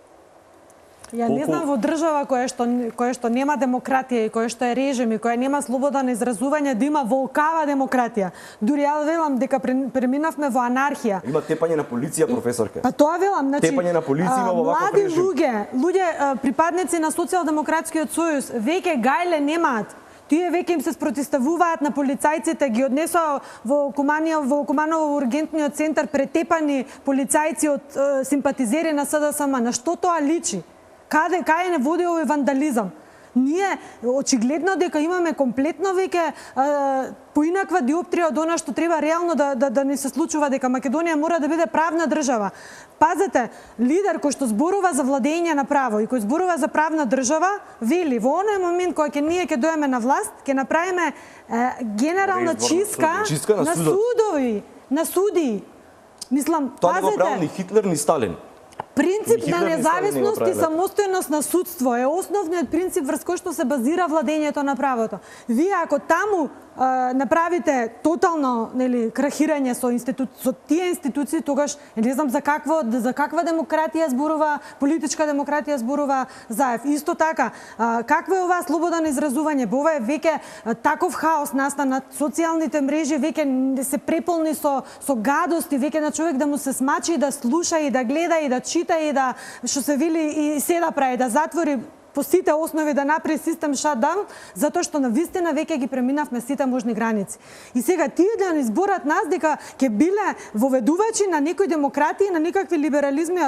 Ја не знам во држава која што нема демократија и која што е режим и која нема слобода на изразување да има волкава демократија. Дури ја велам дека преминавме во анархија. Има тепање на полиција, професорке. Па тоа велам, значи тепање на полиција има во ваков режим. Млади луѓе припадници на Социјалдемократскиот сојуз веќе гајле немаат. Тие веќе им се спротивставуваат на полицајците, ги однесоа во Куманово ургентниот центар претепани полицајци од симпатизери на СДСМ. На што тоа личи? Кај не води овој вандализам? Ние очигледно дека имаме комплетно веќе поинаква диоптрија од она што треба реално да не се случува, дека Македонија мора да биде правна држава. Пазете, лидер кој што зборува за владење на право и кој зборува за правна држава, вели во оној момент кога ние ќе доеме на власт, ќе направиме генерална чистка на судови, на судии. Мислам, тоа не го правил ни Хитлер ни Сталин. Принцип на независност и самостојност на судство е основниот принцип врз кој што се базира владењето на правото. Вие ако таму направите тотално, нели, крахирање со тие институции, тогаш не знам за каква демократија зборува, политичка демократија зборува Заев. Исто така, каква е оваа слобода на изразување? Ова е веќе таков хаос настанат, социјалните мрежи веќе се преполни со гадости, веќе на човек да му се смачи и да слуша и да гледа и да чита и да, што се вели, и се да прави, да затвори по сите основи, да направи систем шатдаун, затоа што навистина веќе ги преминавме сите можни граници. И сега тие да ни зборат нас дека ќе биле воведувачи на некои демократии, на некакви либерализми,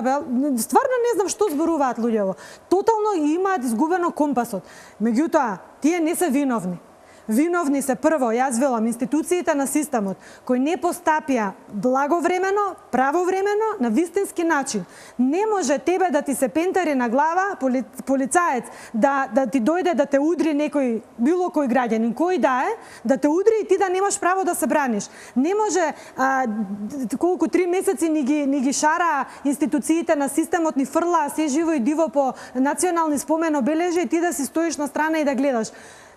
стварно не знам што зборуваат луѓето. Тотално имаат изгубено компасот. Меѓутоа, тие не се виновни. Виновни се прво, јас велам, институциите на системот, кои не постапија благовремено, правовремено, на вистински начин. Не може тебе да ти се пентари на глава, полицаец, да ти дојде да те удри некој, било кој граѓанин, кој да те удри и ти да немаш право да се браниш. Не може, колку 3 месеци ни ги шара институциите на системот, ни фрла се живо и диво по национални спомен обележи и ти да си стоиш на страна и да гледаш.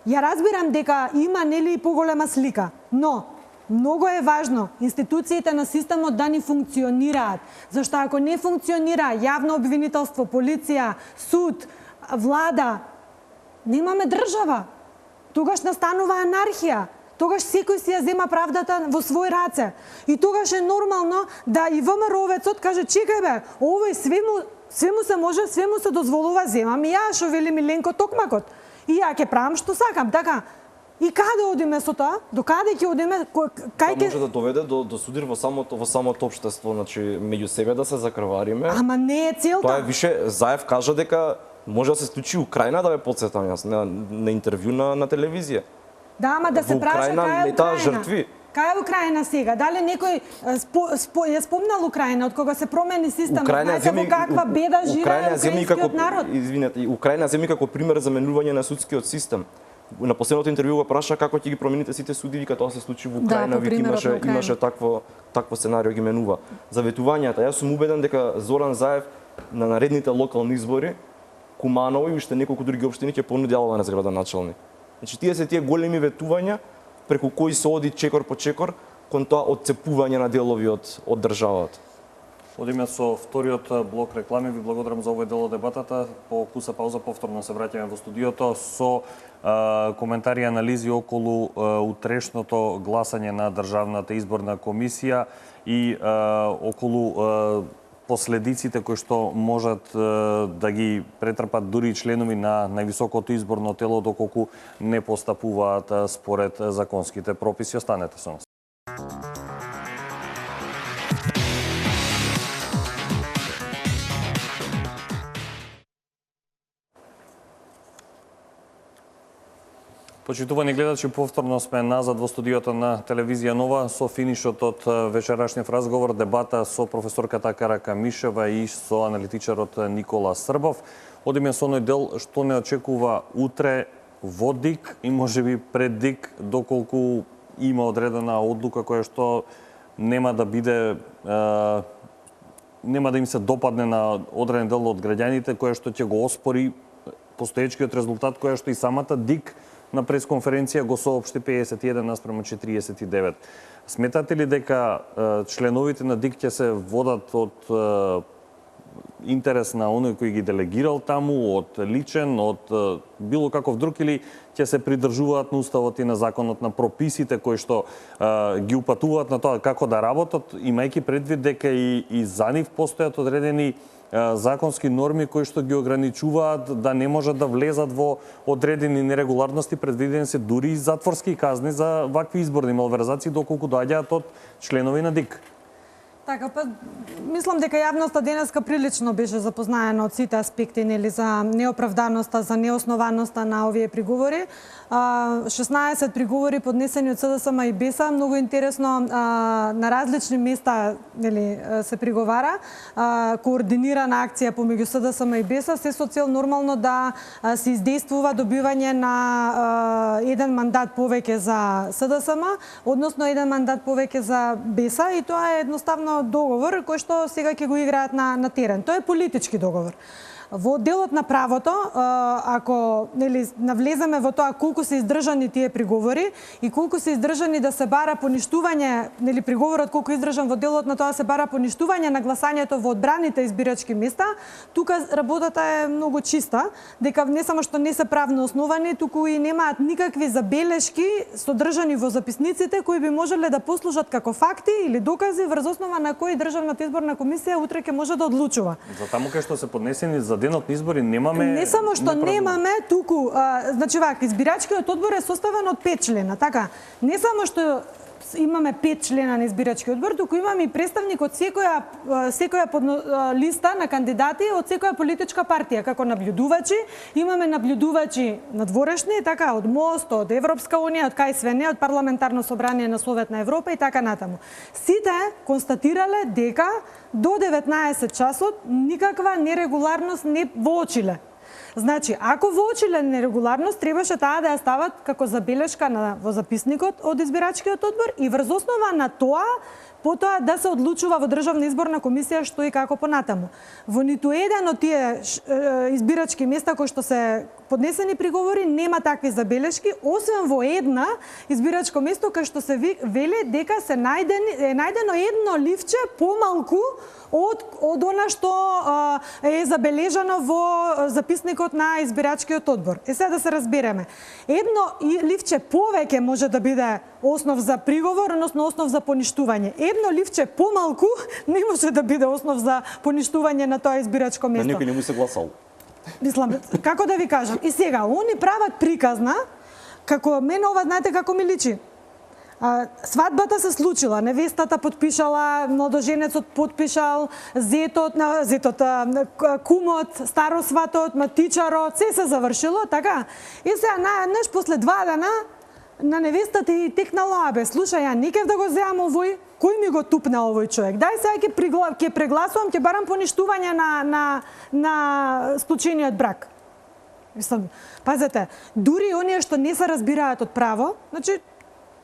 Ја разбирам дека има нели поголема слика, но многу е важно институциите на системот да ни функционираат. Зашто ако не функционира јавно обвинителство, полиција, суд, влада, немаме држава. Тогаш настанува анархија. Тогаш секој си ја зема правдата во свој раце. И тогаш е нормално да и ВМРО-вецот каже: чекај бе, овој све му се може, све му се дозволува, земам и ја, што вели Миленко Токмакот. И ја ќе правам што сакам, така. И каде одиме со тоа? До каде ќе одиме? Кај ќе може да доведе до судир во самото општество, значи меѓу себе да се закрвариме. Ама не е целта. Тоа е више. Заев кажа дека може да се случи Украина, да ве потсетам јас на интервју на телевизија. Да, ама да се праша кај е Украина. Кај е Украина сега? Дали некој ја спомнал Украина од кога се промени системот? Знаете во каква беда живее украинскиот народ? Извинете, Украина земи како пример за менување на судскиот систем. На последното интервју го праша како ќе ги промените сите суди, вика тоа се случи во Украина, вика имаше такво сценарио ги менува. За ветувањата, јас сум убеден дека Зоран Заев на наредните локални избори Куманово и уште неколку други општини ќе понуди Албанец градоначалник. Значи тие се тие големи ветувања преку кои се оди чекор по чекор кон тоа отцепување на делови од државата. Одиме со вториот блок реклами. Ви благодарам за овој дел од дебатата. По куса пауза повторно се враќаме во студиото со коментари и анализи околу утрешното гласање на Државната изборна комисија и околу последиците кои што можат да ги претрпат дури членови на највисокото изборно тело доколку не постапуваат според законските прописи. Останете со нас. Почитувани гледачи, повторно сме назад во студиото на телевизија Нова со финишот од вечерашниот разговор, дебата со професорката Карака Мишева и со аналитичарот Никола Србов. Одиме со оној дел што не очекува утре во ДИК и можеби пред ДИК, доколку има одредена одлука која што нема да биде нема да им се допадне на одреден дел од граѓаните, која што ќе го оспори постоечкиот резултат, која што и самата ДИК на пресконференција го соопшти 51:49. Сметате ли дека членовите на ДИК ќе се водат од интерес на оној кој ги делегирал таму, од личен, од било каков друг, или ќе се придржуваат на уставот и на законот, на прописите кои што ги упатуваат на тоа како да работат, имајќи предвид дека и за нив постојат одредени законски норми кои што ги ограничуваат да не можат да влезат во одредени нерегуларности, предвидени се дури и затворски казни за вакви изборни малверзации доколку доаѓаат од членови на ДИК. Така, па, мислам дека јавноста денеска прилично беше запознаена од сите аспекти, нели, за неоправданоста, за неоснованоста на овие приговори. 16 приговори поднесени од СДСМ и БЕСА, многу интересно, на различни места, нели, се приговара, координирана акција помеѓу СДСМ и БЕСА, се со цел нормално да се издействува добивање на еден мандат повеќе за СДСМ, односно еден мандат повеќе за БЕСА, и тоа е едноставно договор кој што сега ќе го играат на терен. Тоа е политички договор. Во делот на правото, ако нели навлеземе во тоа колку се издржани тие приговори и колку се издржани да се бара поништување, нели приговорот колку издржан во делот на тоа се бара поништување на гласањето во одбраните избирачки места, тука работата е многу чиста, дека не само што не се правно основани, туку и немаат никакви забелешки содржани во записниците кои би можеле да послужат како факти или докази врз основа на кои Државната изборна комисија утре ќе може да одлучува. За таму кај што се поднесени за денот на избори немаме... Не само што немаме, туку, значи вака, избирачкиот одбор е составен од 5 члена, така? Не само што имаме 5 члена на избирачки одбор, туку имаме и представник од секоја листа на кандидати од секоја политичка партија, како наблюдувачи. Имаме наблюдувачи надворешни, така, од МОСТ, од Европска унија, од КСВН, од Парламентарно собрание на Совет на Европа и така натаму. Сите констатирале дека до 19 часот никаква нерегуларност не воочиле. Значи, ако воочиле нерегуларност, требаше таа да ја стават како забелешка во записникот од избирачкиот одбор и врз основа на тоа потоа да се одлучува во Државна изборна комисија што и како понатаму. Во ниту еден од тие избирачки места кои што се поднесени приговори нема такви забелешки, освен во една избирачко место кај што се вели дека се најдено едно ливче помалку од она што е забележано во записникот на избирачкиот одбор. Сега да се разбереме. Едно ливче повеќе може да биде основ за приговор, односно основ за поништување. Едно ливче помалку не може да биде основ за поништување на тоа избирачко место. На некој не му се гласал. Мислам, како да ви кажам, и сега, они прават приказна, како мене ова, знаете како ми личи? Свадбата се случила, невестата подпишала, младоженецот подпишал, кумот, старосватот, матичарот, се завршило, така? И сега, наједнаш, после 2 дена, на невестата и текнало, слушај, ја никев да го земам овој, кој ми го тупна овој човек? Дај сега ќе прегласувам, ќе барам поништување на склучениот брак. Мислам, пазете, дури оние што не се разбираат од право, значи,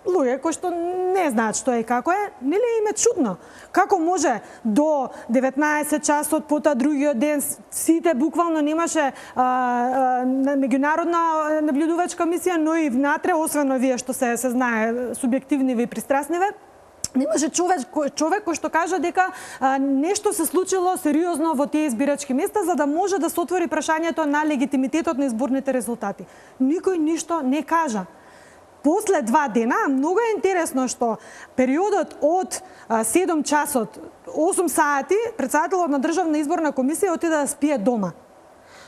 луѓе кои што не знаат што е и како е, нели им е чудно. Како може до 19 часот, потоа другиот ден, сите буквално немаше меѓународна наблюдувачка мисија, но и внатре, освен овие што се знае субјективниве и пристрасниве, немаше човек кој што кажа дека нешто се случило сериозно во тие избирачки места за да може да се отвори прашањето на легитимитетот на изборните резултати. Никој ништо не кажа. После 2 дена, многу е интересно што периодот од 7 часот, 8 сати, председателот на Државна изборна комисија отиде да спие дома.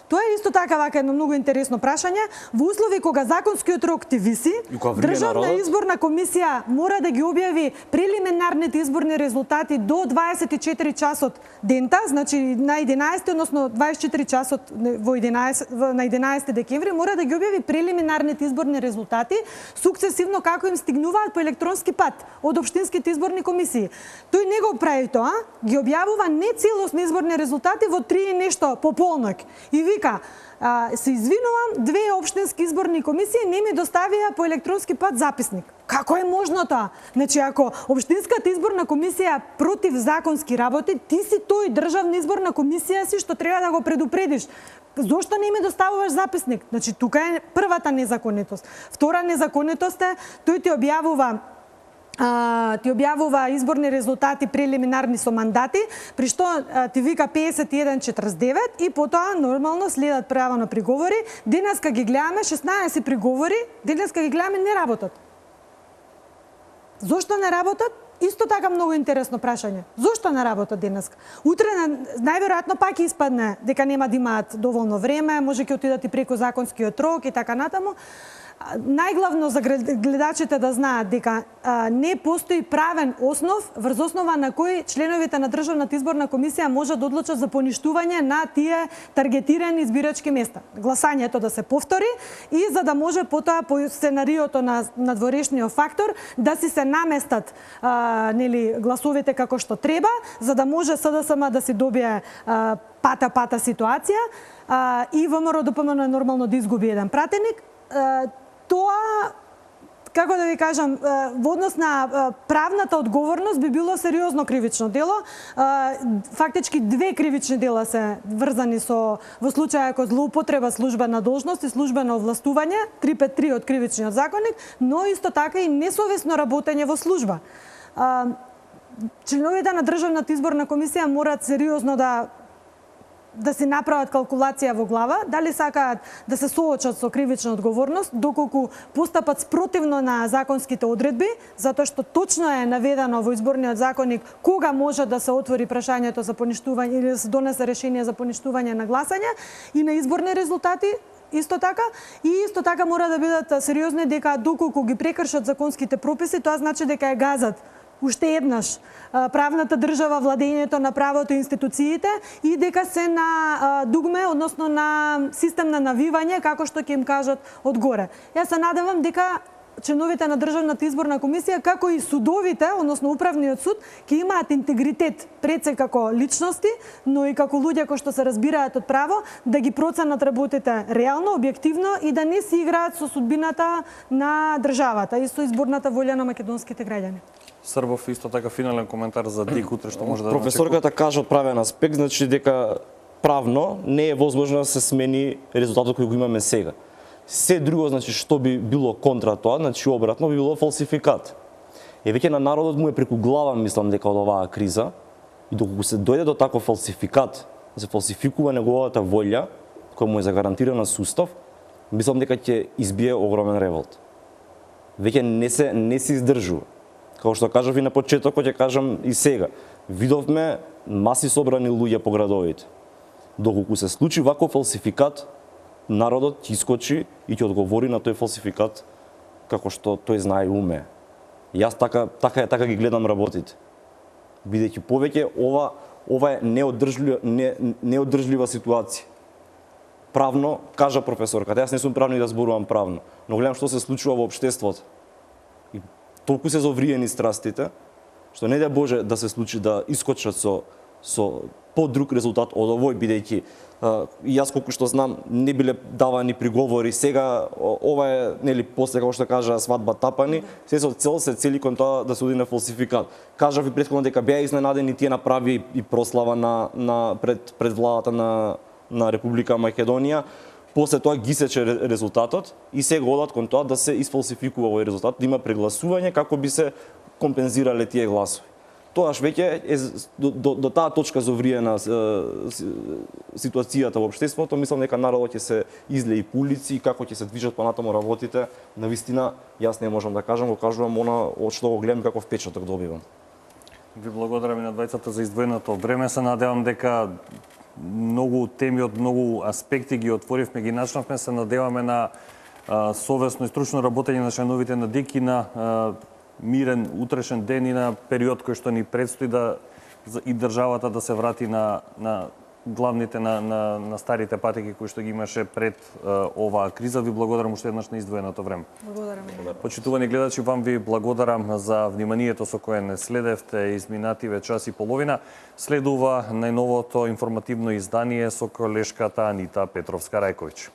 Тоа е исто така вака едно многу интересно прашање. Во услови кога законскиот рок ти виси, Државна изборна комисија мора да ги објави прелиминарните изборни резултати до 24 часот дента, значи на 11, односно 24 часот на 11 декември мора да ги објави прелиминарните изборни резултати сукцесивно како им стигнуваат по електронски пат од општинските изборни комисии. Тој не го прави тоа, ги објавува нецелосни изборни резултати во 3 и нешто пополнок. И вика, се извинувам, 2 општински изборни комисии не ми доставија по електронски пат записник. Како е можно тоа? Значи, ако општинската изборна комисија против законски работи, ти си тој државна изборна комисија си што треба да го предупредиш. Зошто не ми доставуваш записник? Значи, тука е првата незаконитост. Втора незаконитост е, тој ти објавува изборни резултати прелиминарни со мандати, при што ти вика 51-49 и потоа нормално следат право на приговори. Денеска ги гледаме 16 приговори, денеска ги гледаме не работат. Зошто не работат? Исто така многу интересно прашање. Зошто не работат денеска? Утре најверојатно пак испадне дека нема да имаат доволно време, може ќе отидат и преку законскиот рок и така натаму. Најглавно за гледачите да знаат дека не постои правен основ врз основа на кој членовите на Државната изборна комисија можат да одлучат за поништување на тие таргетирани избирачки места. Гласањето да се повтори и за да може потоа по сценариото на надворешниот фактор да си се наместат гласовите како што треба, за да може СДСМ да си добие пата ситуација и ВМРО ДПМН нормално да изгуби еден пратеник. Тоа, како да ви кажам, во однос на правната одговорност би било сериозно кривично дело. Фактички 2 кривични дела се врзани во случај ако злоупотреба службена должност и службено овластување, 353 од кривичниот законник, но исто така и несовесно работење во служба. Членовите на Државната изборна комисија морат сериозно да си направат калкулација во глава, дали сакаат да се соочат со кривична одговорност, доколку постапат спротивно на законските одредби, затоа што точно е наведено во изборниот законник кога може да се отвори прашањето за поништување или да се донесе решение за поништување на гласање и на изборни резултати. Исто така мора да бидат сериозни дека доколку ги прекршат законските прописи, тоа значи дека ја газат уште еднаш правната држава, владењето на правото и институциите и дека се на дугме, односно на систем на навивање, како што ќе им кажат одгоре. Јас се надевам дека членовите на Државната изборна комисија, како и судовите, односно управниот суд, ќе имаат интегритет пред се како личности, но и како луѓе кои што се разбираат од право, да ги проценат работите реално, објективно и да не си играат со судбината на државата и со изборната волја на македонските граѓани. Србов, исто така финален коментар за ДИК утре што може да професорката кажа од правен аспект, значи дека правно не е возможно да се смени резултатот кој го имаме сега. Се друго, значи што би било контра тоа, значи обратно би било фалсификат. Веќе на народот му е преку глава, мислам дека од оваа криза и доколку се дојде до таков фалсификат, да се фалсификува неговата волја која му е загарантирана сустав, мислам дека ќе избие огромен револт. Веќе не се издржува. Како што кажав и на почетокот, ќе кажам и сега. Видовме маси собрани луѓе по градовите. Доколку се случи ваков фалсификат, народот ќе искочи и ќе одговори на тој фалсификат како што тој знае и уме. Јас така ги гледам работите. Бидејќи повеќе ова е неодржлива ситуација. Правно, кажа професорката, јас не сум правник да зборувам правно, но гледам што се случува во општеството. Толку се зовриени страстите, што не да Боже да се случи да искочат со подруг резултат од овој, бидејќи и јас колку што знам не биле давани приговори, сега ова е после како што кажа свадба тапани, се цели кон тоа да се оди на фалсификат. Кажав и претходно дека беа изненадени, тие направи и прослава пред владата на Република Македонија. После тоа ги сече резултатот и сега одат кон тоа да се isфалсификува овој резултат, да има прегласување како би се компензирале тие гласови. Тоаш веќе е до таа точка зовриена ситуацијата во општеството, мислам дека народот ќе се излеи по улици и како ќе се движат понатаму работите, навистина јас не можам да кажам, го кажувам она од што го гледам каков печаток добивам. Ви благодарам и на двајцата за издвоеното време, се надевам дека многу теми од многу аспекти ги отворивме, ги начнавме, се надеваме на совесно и стручно работење на членовите на ДИК и на мирен утрешен ден и на период кој што ни предстои и државата да се врати на главните на старите патеки кои што ги имаше пред оваа криза. Ви благодарам уште еднаш на издвоеното време. Благодарам. Почитувани гледачи, вам ви благодарам за вниманието со кое не следевте изминативе час и половина. Следува најновото информативно издание со колешката Анита Петровска-Рајковиќ.